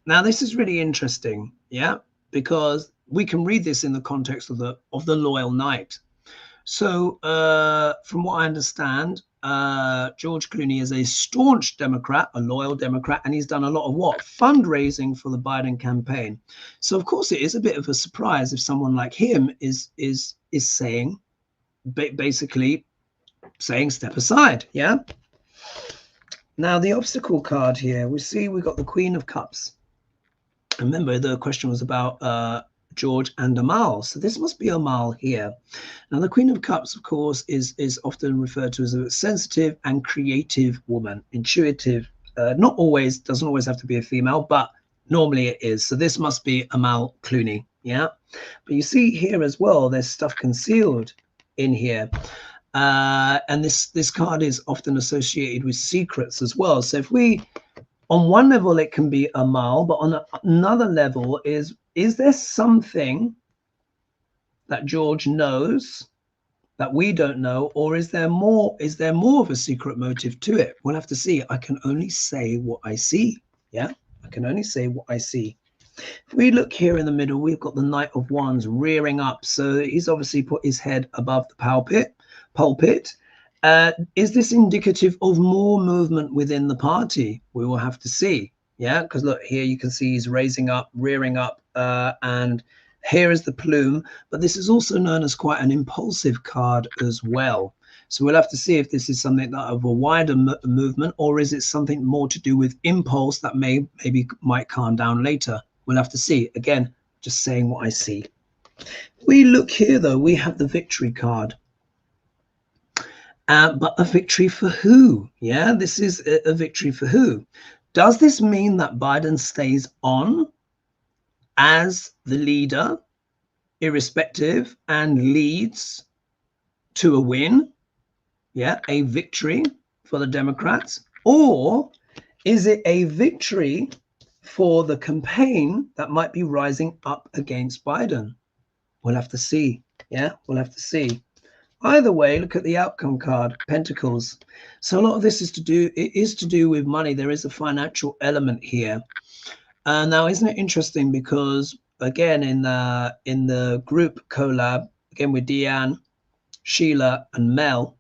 Now, this is really interesting, yeah, because we can read this in the context of the loyal knight. So from what I understand, George Clooney is a staunch Democrat, a loyal Democrat, and he's done a lot of what? Fundraising for the Biden campaign. So of course it is a bit of a surprise if someone like him is saying, basically saying step aside, yeah? Now the obstacle card here, we got the Queen of Cups. Remember the question was about George and Amal. So this must be Amal here. Now, the Queen of Cups, of course, is often referred to as a sensitive and creative woman, intuitive. Not always, doesn't always have to be a female, but normally it is. So this must be Amal Clooney, yeah? But you see here as well, there's stuff concealed in here. And this card is often associated with secrets as well. So if we, on one level, it can be Amal, but on another level is there something that George knows that we don't know, or is there more of a secret motive to it? We'll have to see. I can only say what I see. Yeah, I can only say what I see. If we look here in the middle, we've got the Knight of Wands rearing up. So he's obviously put his head above the pulpit. Is this indicative of more movement within the party? We will have to see. Yeah, because look, here you can see he's raising up, rearing up, and here is the plume. But this is also known as quite an impulsive card as well. So we'll have to see if this is something that of a wider movement, or is it something more to do with impulse that maybe might calm down later. We'll have to see. Again, just saying what I see. We look here, though, we have the victory card. But a victory for who? Yeah, this is a victory for who? Does this mean that Biden stays on as the leader, irrespective, and leads to a win? Yeah, a victory for the Democrats? Or is it a victory for the campaign that might be rising up against Biden? We'll have to see. Yeah, we'll have to see. Either way, look at the outcome card, Pentacles. So a lot of this is to do with money. There is a financial element here. Now, isn't it interesting? Because again, in the group collab, again with Deanne, Sheila, and Mel,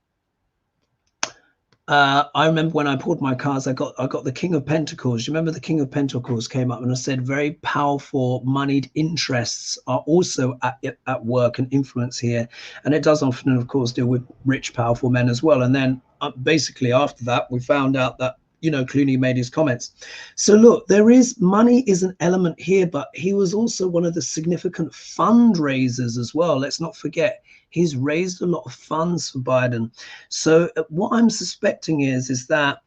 I remember when I pulled my cards, I got the King of Pentacles. You remember the King of Pentacles came up, and I said very powerful moneyed interests are also at work and influence here, and it does often, of course, deal with rich, powerful men as well. And then basically after that, we found out that, you know, Clooney made his comments. So look, money is an element here, but he was also one of the significant fundraisers as well. Let's not forget, he's raised a lot of funds for Biden. So what I'm suspecting is that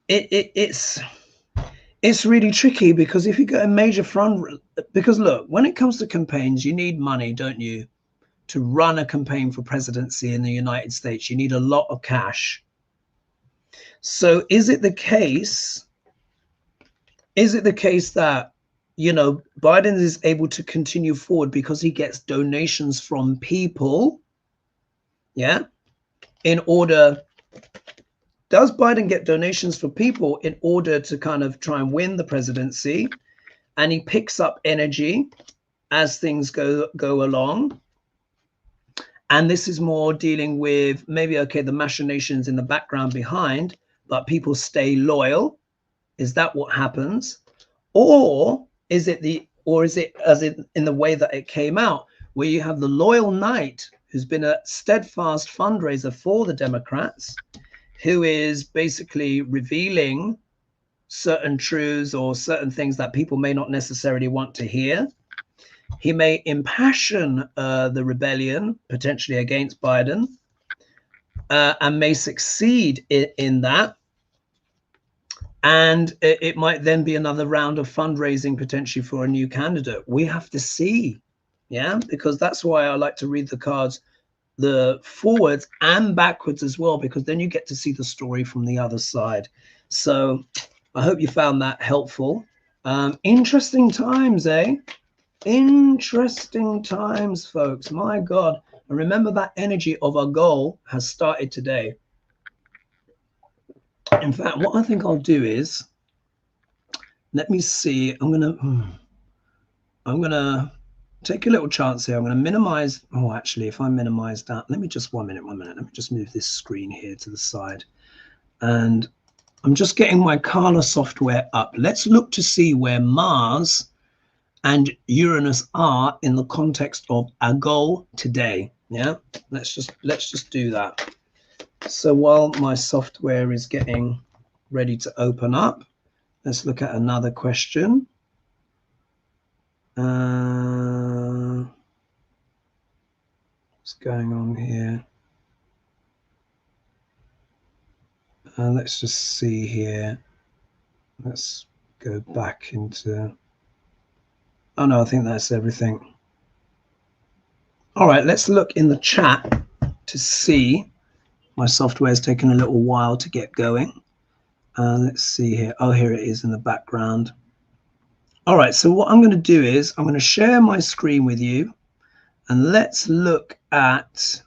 it's really tricky, because if you get a major fund, because look, when it comes to campaigns, you need money, don't you? To run a campaign for presidency in the United States, you need a lot of cash. So is it the case that, you know, Biden is able to continue forward because he gets donations from people, yeah, in order does Biden get donations for people in order to kind of try and win the presidency? And he picks up energy as things go along. And this is more dealing with maybe, okay, the machinations in the background behind, but people stay loyal. Is that what happens? Or is it as in the way that it came out, where you have the loyal knight who's been a steadfast fundraiser for the Democrats, who is basically revealing certain truths or certain things that people may not necessarily want to hear. He may impassion the rebellion potentially against Biden and may succeed in that. And it might then be another round of fundraising potentially for a new candidate. We have to see, yeah, because that's why I like to read the cards, the forwards and backwards as well, because then you get to see the story from the other side. So I hope you found that helpful. Interesting times, eh? Interesting times, folks. My God. And remember that energy of Agol has started today. In fact, what I think I'll do is, let me see. I'm gonna take a little chance here. I'm gonna minimize. Oh, actually, if I minimize that, let me just one minute. Let me just move this screen here to the side. And I'm just getting my Kamala software up. Let's look to see where Mars and Uranus are in the context of Agol today. Yeah, let's just do that. So while my software is getting ready to open up, let's look at another question. What's going on here? Let's just see here. Let's go back into... Oh no, I think that's everything. All right, let's look in the chat to see. My software is taking a little while to get going. Let's see here. Oh, here it is in the background. All right, so what I'm going to do is I'm going to share my screen with you, and let's look at,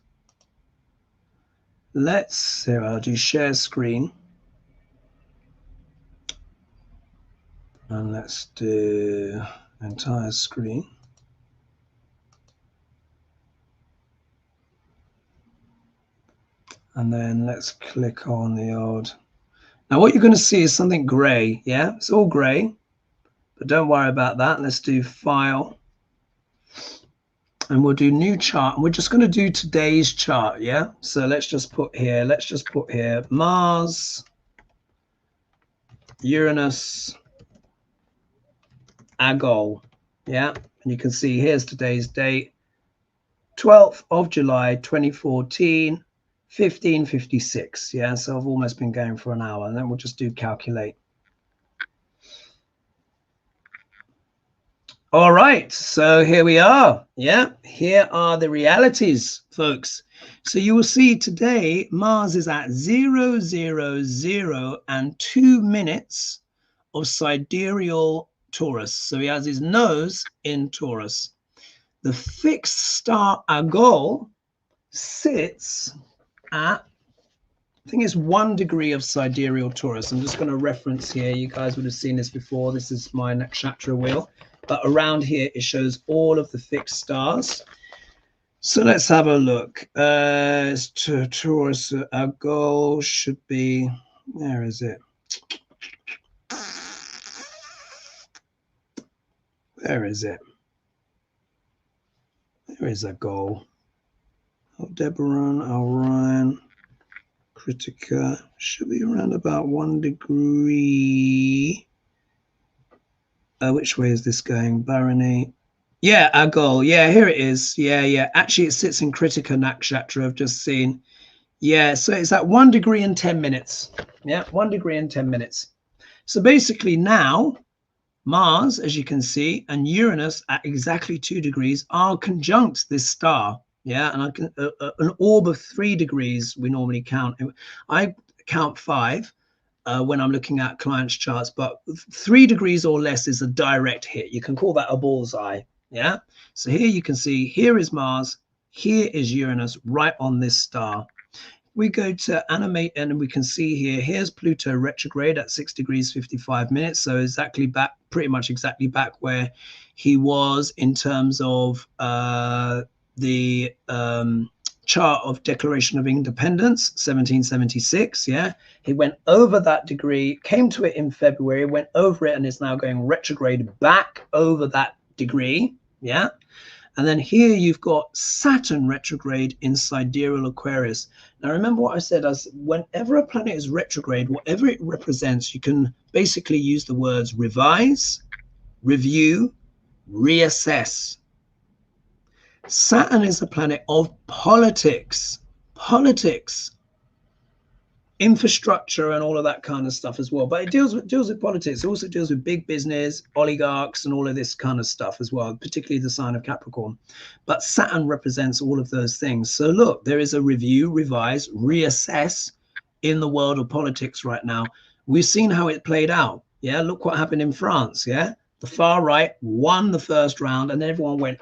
I'll do share screen. And let's do entire screen. And then let's click on the old. Now what you're going to see is something gray. Yeah, it's all gray, but don't worry about that. Let's do file. And we'll do new chart. And we're just going to do today's chart. Yeah. So let's just put here, Mars, Uranus, Agol. Yeah. And you can see here's today's date, 12th of July, 2014. 15:56. Yeah, so I've almost been going for an hour, and then we'll just do calculate. All right, so here we are. Yeah, here are the realities, folks. So you will see today Mars is at 0, 0, 0 and 2 minutes of sidereal Taurus. So he has his nose in Taurus. The fixed star Agol sits at, I think it's 1 degree of sidereal Taurus. I'm just going to reference here. You guys would have seen this before. This is my nakshatra wheel. But around here, it shows all of the fixed stars. So let's have a look. Taurus Agol should be, where is it? Where is it? There is Agol. Aldebaran, Orion, Critica should be around about 1 degree. Which way is this going? Barony. Yeah, Agol. Yeah, here it is. Yeah. Actually, it sits in Critica Nakshatra. I've just seen. Yeah, so it's at 1 degree and 10 minutes. Yeah, 1 degree and 10 minutes. So basically now, Mars, as you can see, and Uranus at exactly 2 degrees are conjunct this star. Yeah, and I can an orb of 3 degrees we normally count. I count 5 when I'm looking at clients' charts, but 3 degrees or less is a direct hit. You can call that a bullseye. Yeah. So here you can see, here is Mars, here is Uranus, right on this star. we go to animate, and we can see here, here's Pluto retrograde at 6 degrees 55 minutes. So exactly back, pretty much exactly back where he was in terms of the chart of Declaration of Independence, 1776. Yeah, he went over that degree, came to it in February, went over it, and is now going retrograde back over that degree. Yeah. And then here you've got Saturn retrograde in sidereal Aquarius. Now remember what I said, as whenever a planet is retrograde, whatever it represents, you can basically use the words revise, review, reassess. Saturn is a planet of politics, infrastructure, and all of that kind of stuff as well. But it deals with politics. It also deals with big business, oligarchs, and all of this kind of stuff as well, particularly the sign of Capricorn. But Saturn represents all of those things. So look, there is a review, revise, reassess in the world of politics right now. We've seen how it played out. Yeah, look what happened in France. Yeah, the far right won the first round, and then everyone went,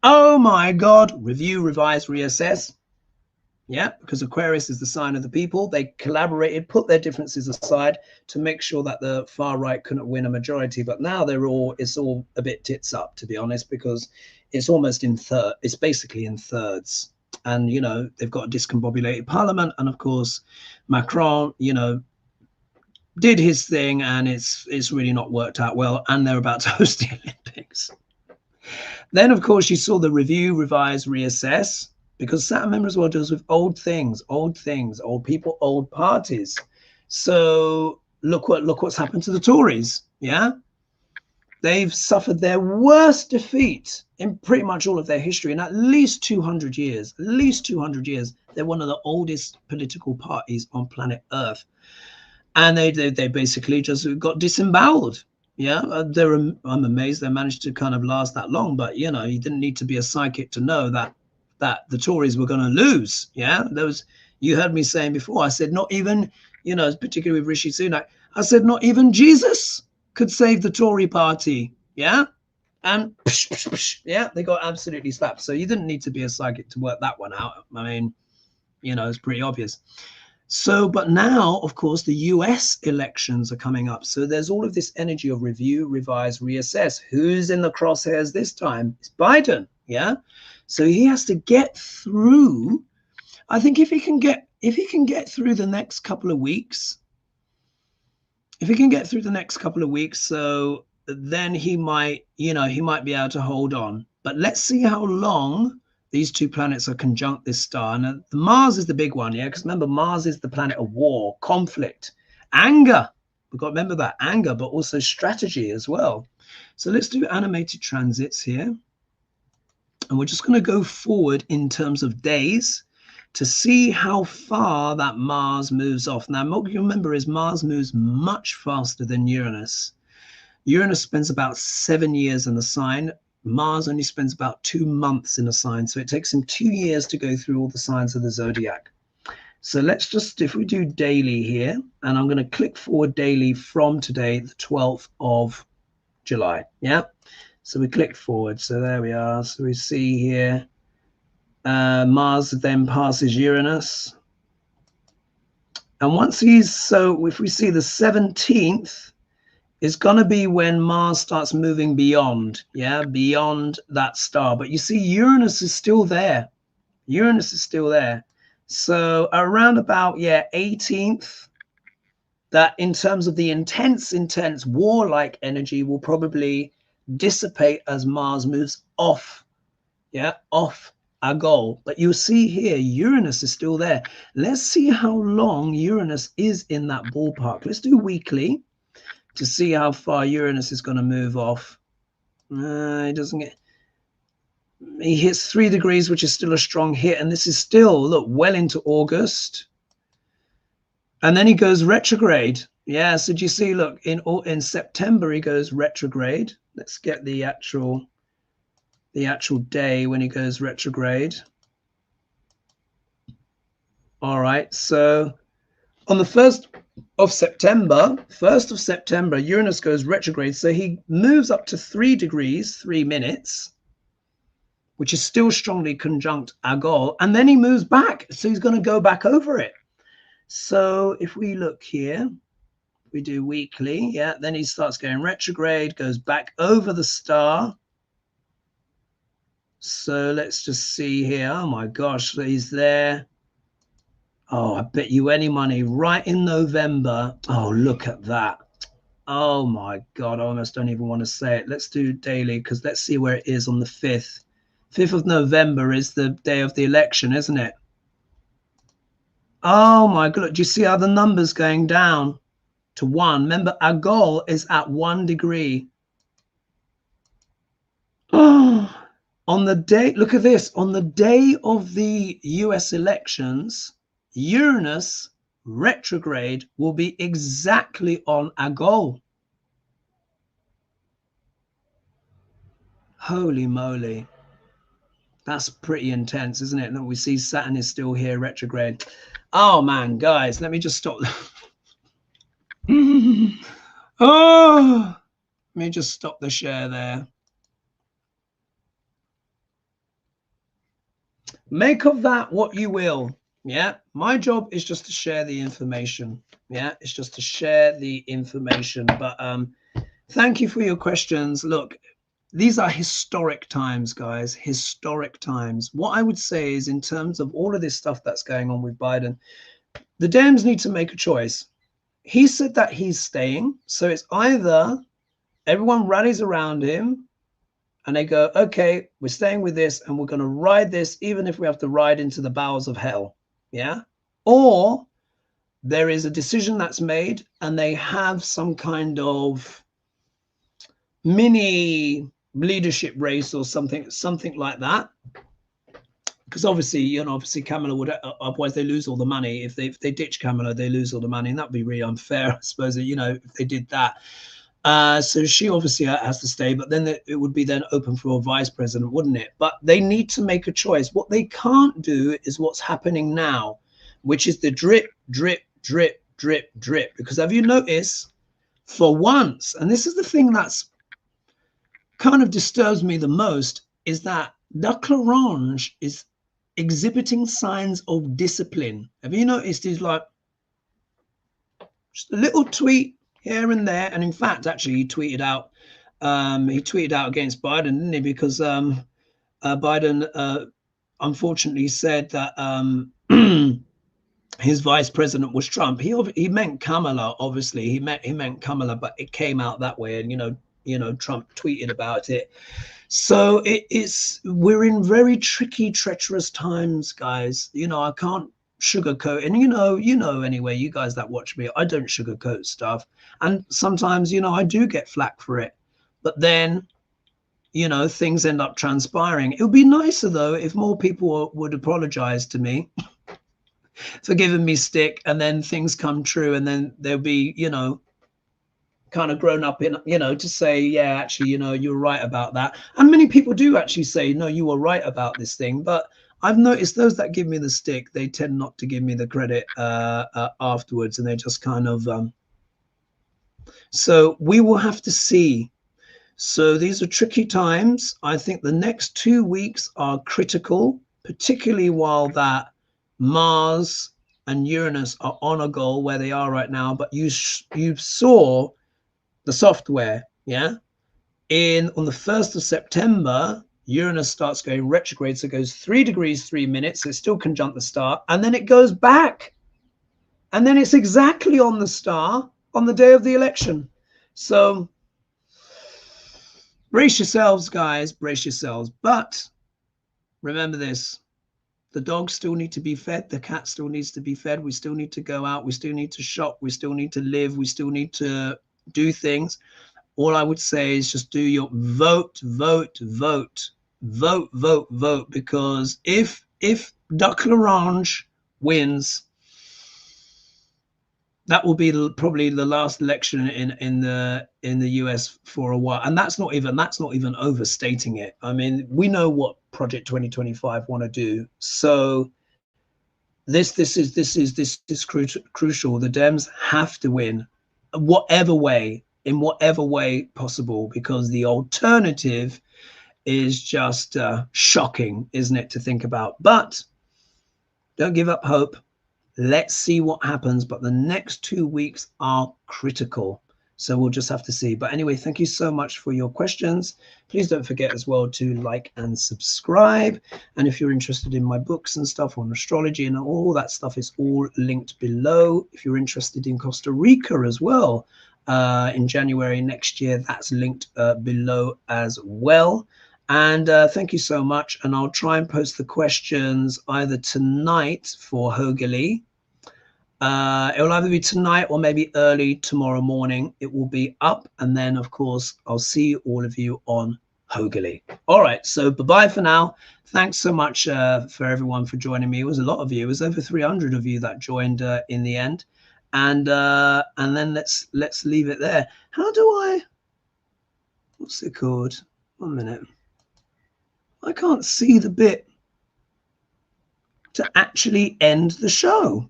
oh my God, review, revise, reassess. Yeah, because Aquarius is the sign of the people. They collaborated, put their differences aside to make sure that the far right couldn't win a majority. But now it's all a bit tits up, to be honest, because it's almost it's basically in thirds. And, you know, they've got a discombobulated parliament. And of course, Macron, you know, did his thing, and it's really not worked out well. And they're about to host the Olympics. Then, of course, you saw the review, revise, reassess. Because Saturn, member as well, deals with old things, old people, old parties. So look what's happened to the Tories. Yeah, they've suffered their worst defeat in pretty much all of their history in at least 200 years. At least 200 years. They're one of the oldest political parties on planet Earth, and they basically just got disemboweled. Yeah, I'm amazed they managed to kind of last that long. But you know, you didn't need to be a psychic to know that the Tories were going to lose. Yeah, you heard me saying before, I said not even, you know, particularly with Rishi Sunak, I said not even Jesus could save the Tory party. Yeah, and yeah, they got absolutely slapped. So you didn't need to be a psychic to work that one out. I mean, you know, it's pretty obvious. So, but now, of course, the US elections are coming up. So there's all of this energy of review, revise, reassess. Who's in the crosshairs this time? It's Biden. Yeah. So he has to get through. I think if he can get through the next couple of weeks, so then he might, you know, he might be able to hold on. But let's see how long these two planets are conjunct this star. And Mars is the big one, yeah, because remember, Mars is the planet of war, conflict, anger. We've got to remember that, anger, but also strategy as well. So let's do animated transits here. And we're just going to go forward in terms of days to see how far that Mars moves off. Now, what you remember is Mars moves much faster than Uranus. Uranus spends about 7 years in a sign. Mars only spends about 2 months in a sign. So it takes him 2 years to go through all the signs of the zodiac. So let's just, if we do daily here, and I'm going to click forward daily from today, the 12th of July. Yeah. So we click forward. So there we are. So we see here Mars then passes Uranus. And once so if we see the 17th is going to be when Mars starts moving beyond, yeah, beyond that star. But you see Uranus is still there. Uranus is still there. So around about, yeah, 18th, that in terms of the intense warlike energy will probably dissipate as Mars moves off, yeah, off Agol. But you'll see here Uranus is still there. Let's see how long Uranus is in that ballpark. Let's do weekly to see how far Uranus is going to move off. He doesn't get, he hits 3 degrees, which is still a strong hit, and this is still, look, well into August, and then he goes retrograde. Yeah, so do you see, look, in September he goes retrograde. Let's get the actual day when he goes retrograde. All right, so on the 1st of September, Uranus goes retrograde. So he moves up to 3 degrees, 3 minutes. which is still strongly conjunct Agol, and then he moves back. So he's going to go back over it. So if we look here, we do weekly, yeah, then he starts going retrograde, goes back over the star. So let's just see here. Oh my gosh, he's there. Oh, I bet you any money right in November. Oh, look at that. Oh my God, I almost don't even want to say it. Let's do daily, because let's see where it is on the 5th. 5th of November is the day of the election, isn't it? Oh my God, do you see how the number's going down to 1? Remember, Agol is at 1 degree. Oh, on the day, look at this, on the day of the US elections, Uranus retrograde will be exactly on Agol. Holy moly. That's pretty intense, isn't it? And we see Saturn is still here retrograde. Oh man, guys, let me just stop. Oh, let me just stop the share there. Make of that what you will. Yeah, my job is just to share the information. Yeah, it's just to share the information. But thank you for your questions. Look, these are historic times, guys, historic times. What I would say is, in terms of all of this stuff that's going on with Biden, the Dems need to make a choice. He said that he's staying. So it's either everyone rallies around him and they go, okay, we're staying with this and we're going to ride this, even if we have to ride into the bowels of hell. Yeah. Or there is a decision that's made and they have some kind of mini leadership race or something like that. Because obviously, you know, obviously Kamala would, otherwise they lose all the money. If they ditch Kamala, they lose all the money, and that'd be really unfair, I suppose, you know, if they did that. So she obviously has to stay, but then it would be then open for a vice president, wouldn't it? But they need to make a choice. What they can't do is what's happening now, which is the drip, drip, drip, drip, drip. Because have you noticed, for once, and this is the thing that's kind of disturbs me the most, is that Degrasse is exhibiting signs of discipline. Have you noticed he's like just a little tweet here and there? And in fact, actually, he tweeted out against Biden, didn't he? Because Biden unfortunately said that his vice president was Trump. He meant Kamala, obviously. He meant Kamala, but it came out that way, and you know, Trump tweeted about it. So we're in very tricky, treacherous times, guys. You know, I can't sugarcoat, and you know anyway, you guys that watch me, I don't sugarcoat stuff, and sometimes, you know, I do get flack for it, but then, you know, things end up transpiring. It would be nicer though if more people would apologize to me for giving me stick, and then things come true, and then there'll be, you know, kind of grown up in, you know, to say, yeah, actually, you know, you're right about that. And many people do actually say, no, you were right about this thing. But I've noticed those that give me the stick, they tend not to give me the credit afterwards, and they just kind of so we will have to see. So these are tricky times. I think the next 2 weeks are critical, particularly while that Mars and Uranus are on a goal where they are right now. But you saw the software, yeah, on the 1st of September, Uranus starts going retrograde, so it goes 3 degrees 3 minutes, so it's still conjunct the star, and then it goes back, and then it's exactly on the star on the day of the election. So brace yourselves, guys, brace yourselves. But remember this: the dogs still need to be fed, the cat still needs to be fed, we still need to go out, we still need to shop, we still need to live, we still need to do things. All I would say is just do your vote, vote, vote, vote, vote, vote, because if Degrasse wins, that will be probably the last election in the US for a while, and that's not even overstating it. I mean, we know what Project 2025 want to do, so this is crucial. The Dems have to win, in whatever way possible, because the alternative is just shocking, isn't it, to think about? But don't give up hope. Let's see what happens. But the next 2 weeks are critical. So we'll just have to see. But anyway, thank you so much for your questions. Please don't forget as well to like and subscribe. And if you're interested in my books and stuff on astrology and all that stuff, is all linked below. If you're interested in Costa Rica as well, in January next year, that's linked below as well. And thank you so much. And I'll try and post the questions either tonight for Hogeli. It will either be tonight or maybe early tomorrow morning. It will be up. And then, of course, I'll see all of you on Hogeli. All right. So bye-bye for now. Thanks so much for everyone for joining me. It was a lot of you. It was over 300 of you that joined in the end. And then let's leave it there. How do I? What's it called? 1 minute. I can't see the bit to actually end the show.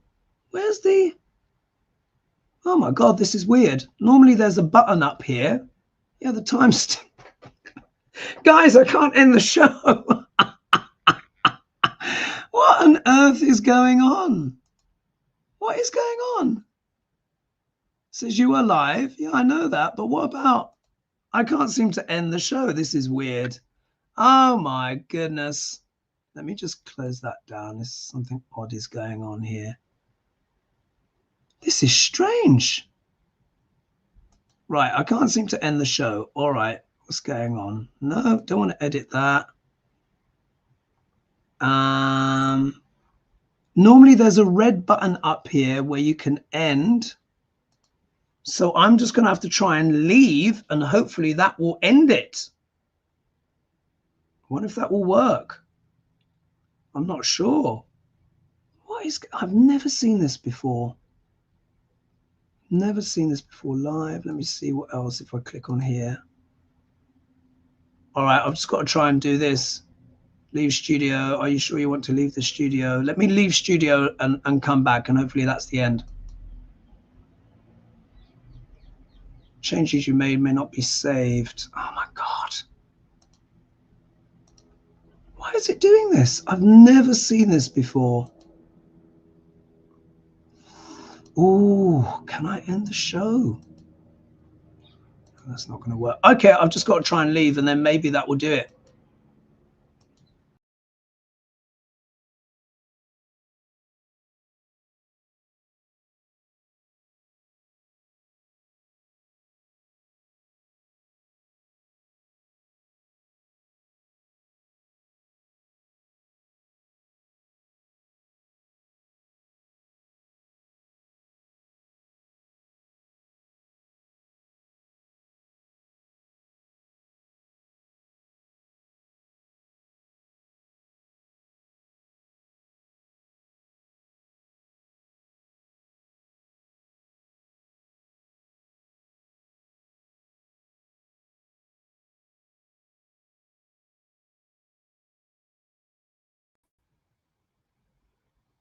Where's the? Oh my God, this is weird. Normally there's a button up here. Yeah, the time's. Guys, I can't end the show. What on earth is going on? What is going on? It says you are live. Yeah, I know that. But what about? I can't seem to end the show. This is weird. Oh my goodness. Let me just close that down. There's something odd is going on here. This is strange. Right, I can't seem to end the show. All right, what's going on? No, don't want to edit that. Normally there's a red button up here where you can end. So I'm just going to have to try and leave, and hopefully that will end it. I wonder if that will work. I'm not sure. What is? I've never seen this before. Never seen this before live. Let me see what else if I click on here. All right, I've just got to try and do this. Leave studio. Are you sure you want to leave the studio? Let me leave studio and come back, and hopefully that's the end. Changes you made may not be saved. Oh my God. Why is it doing this? I've never seen this before. Oh, can I end the show? That's not going to work. Okay, I've just got to try and leave, and then maybe that will do it.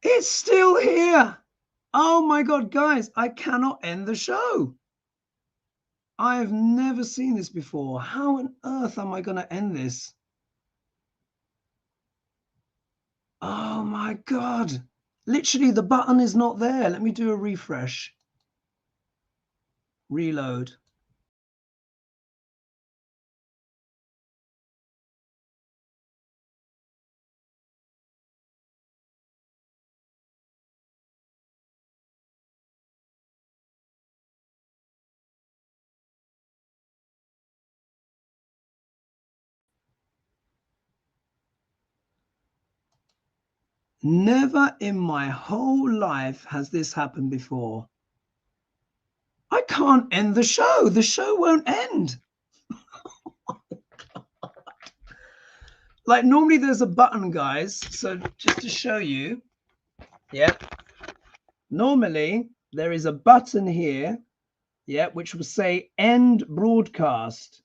It's still here. Oh my God, guys, I cannot end the show. I have never seen this before. How on earth am I going to end this? Oh my God. Literally, the button is not there. Let me do a refresh. Reload. Never in my whole life has this happened before. I can't end the show. The show won't end. Like normally there's a button, guys. So just to show you, yeah. Normally there is a button here, yeah, which will say end broadcast,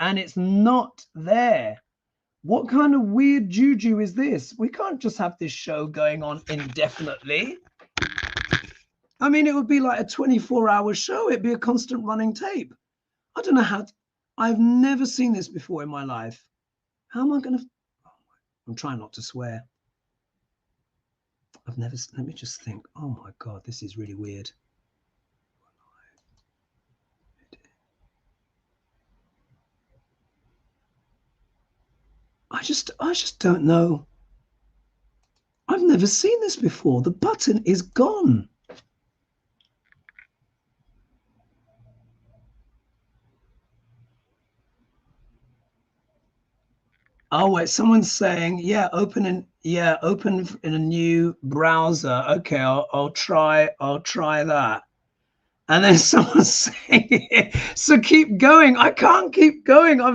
and it's not there. What kind of weird juju is this? We can't just have this show going on indefinitely. I mean, it would be like a 24-hour show. It'd be a constant running tape. I don't know how. I've never seen this before in my life. How am I going to? I'm trying not to swear. I've never. Let me just think. Oh my God, this is really weird. I just don't know. I've never seen this before. The button is gone. Oh wait, someone's saying, yeah, open in a new browser. Okay, I'll try that. And then someone's saying, so keep going. I can't keep going. I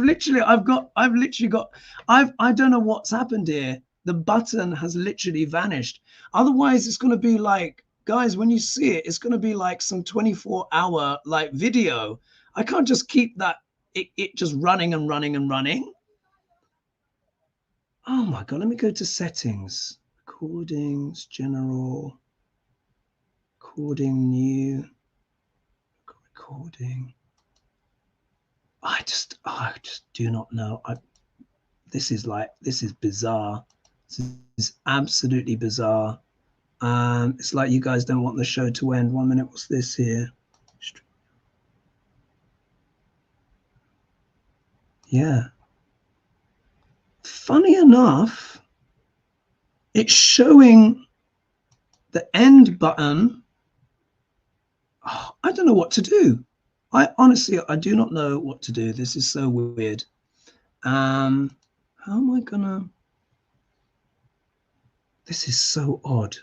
don't know what's happened here. The button has literally vanished. Otherwise, it's going to be like, guys, when you see it, it's going to be like some 24-hour like video. I can't just keep that it just running and running and running. Oh my God, let me go to settings, recordings, general, recording, new, recording. I just do not know. This is bizarre. This is absolutely bizarre. It's like you guys don't want the show to end. 1 minute, what's this here? Yeah. Funny enough, it's showing the end button. Oh, I don't know what to do. I do not know what to do. This is so weird. How am I gonna? This is so odd.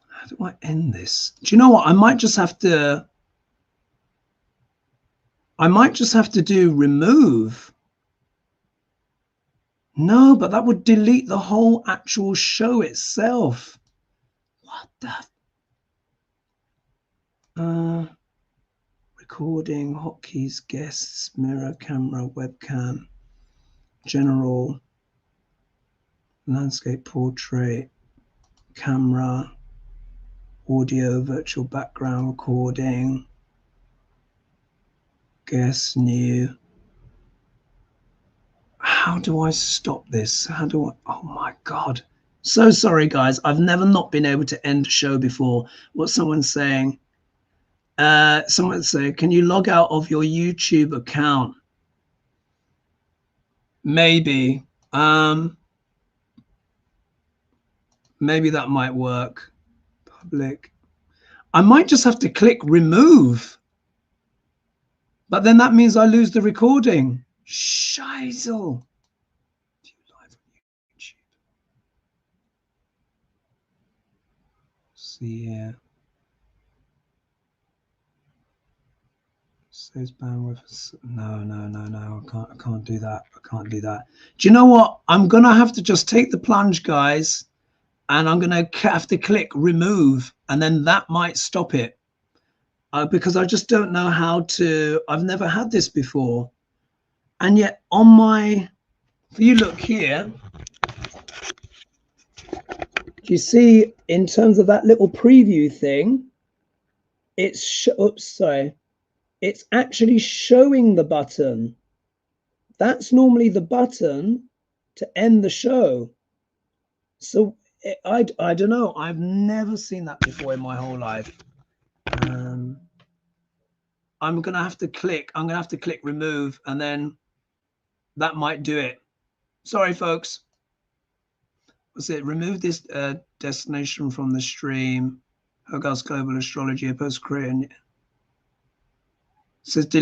How do I end this? Do you know what? I might just have to do remove. No, but that would delete the whole actual show itself. What the? Recording, hotkeys, guests, mirror, camera, webcam, general, landscape, portrait, camera, audio, virtual background recording, guests, new. How do I stop this? How do I? Oh my God. So sorry, guys. I've never not been able to end a show before. What's someone saying? Someone say, can you log out of your YouTube account? Maybe. Maybe that might work. Public. I might just have to click remove. But then that means I lose the recording. Scheisel. Live on YouTube. See here. Says bandwidth. No. I can't do that. I can't do that. Do you know what? I'm gonna have to just take the plunge, guys, and I'm gonna have to click remove, and then that might stop it. Because I just don't know how to. I've never had this before, and yet on my, if you look here, do you see in terms of that little preview thing? It's oops, sorry. It's actually showing the button. That's normally the button to end the show. So I don't know. I've never seen that before in my whole life. I'm gonna have to click remove, and then that might do it. Sorry, folks. What's it? Remove this destination from the stream. Agol's Global Astrology, post creating. Says delete.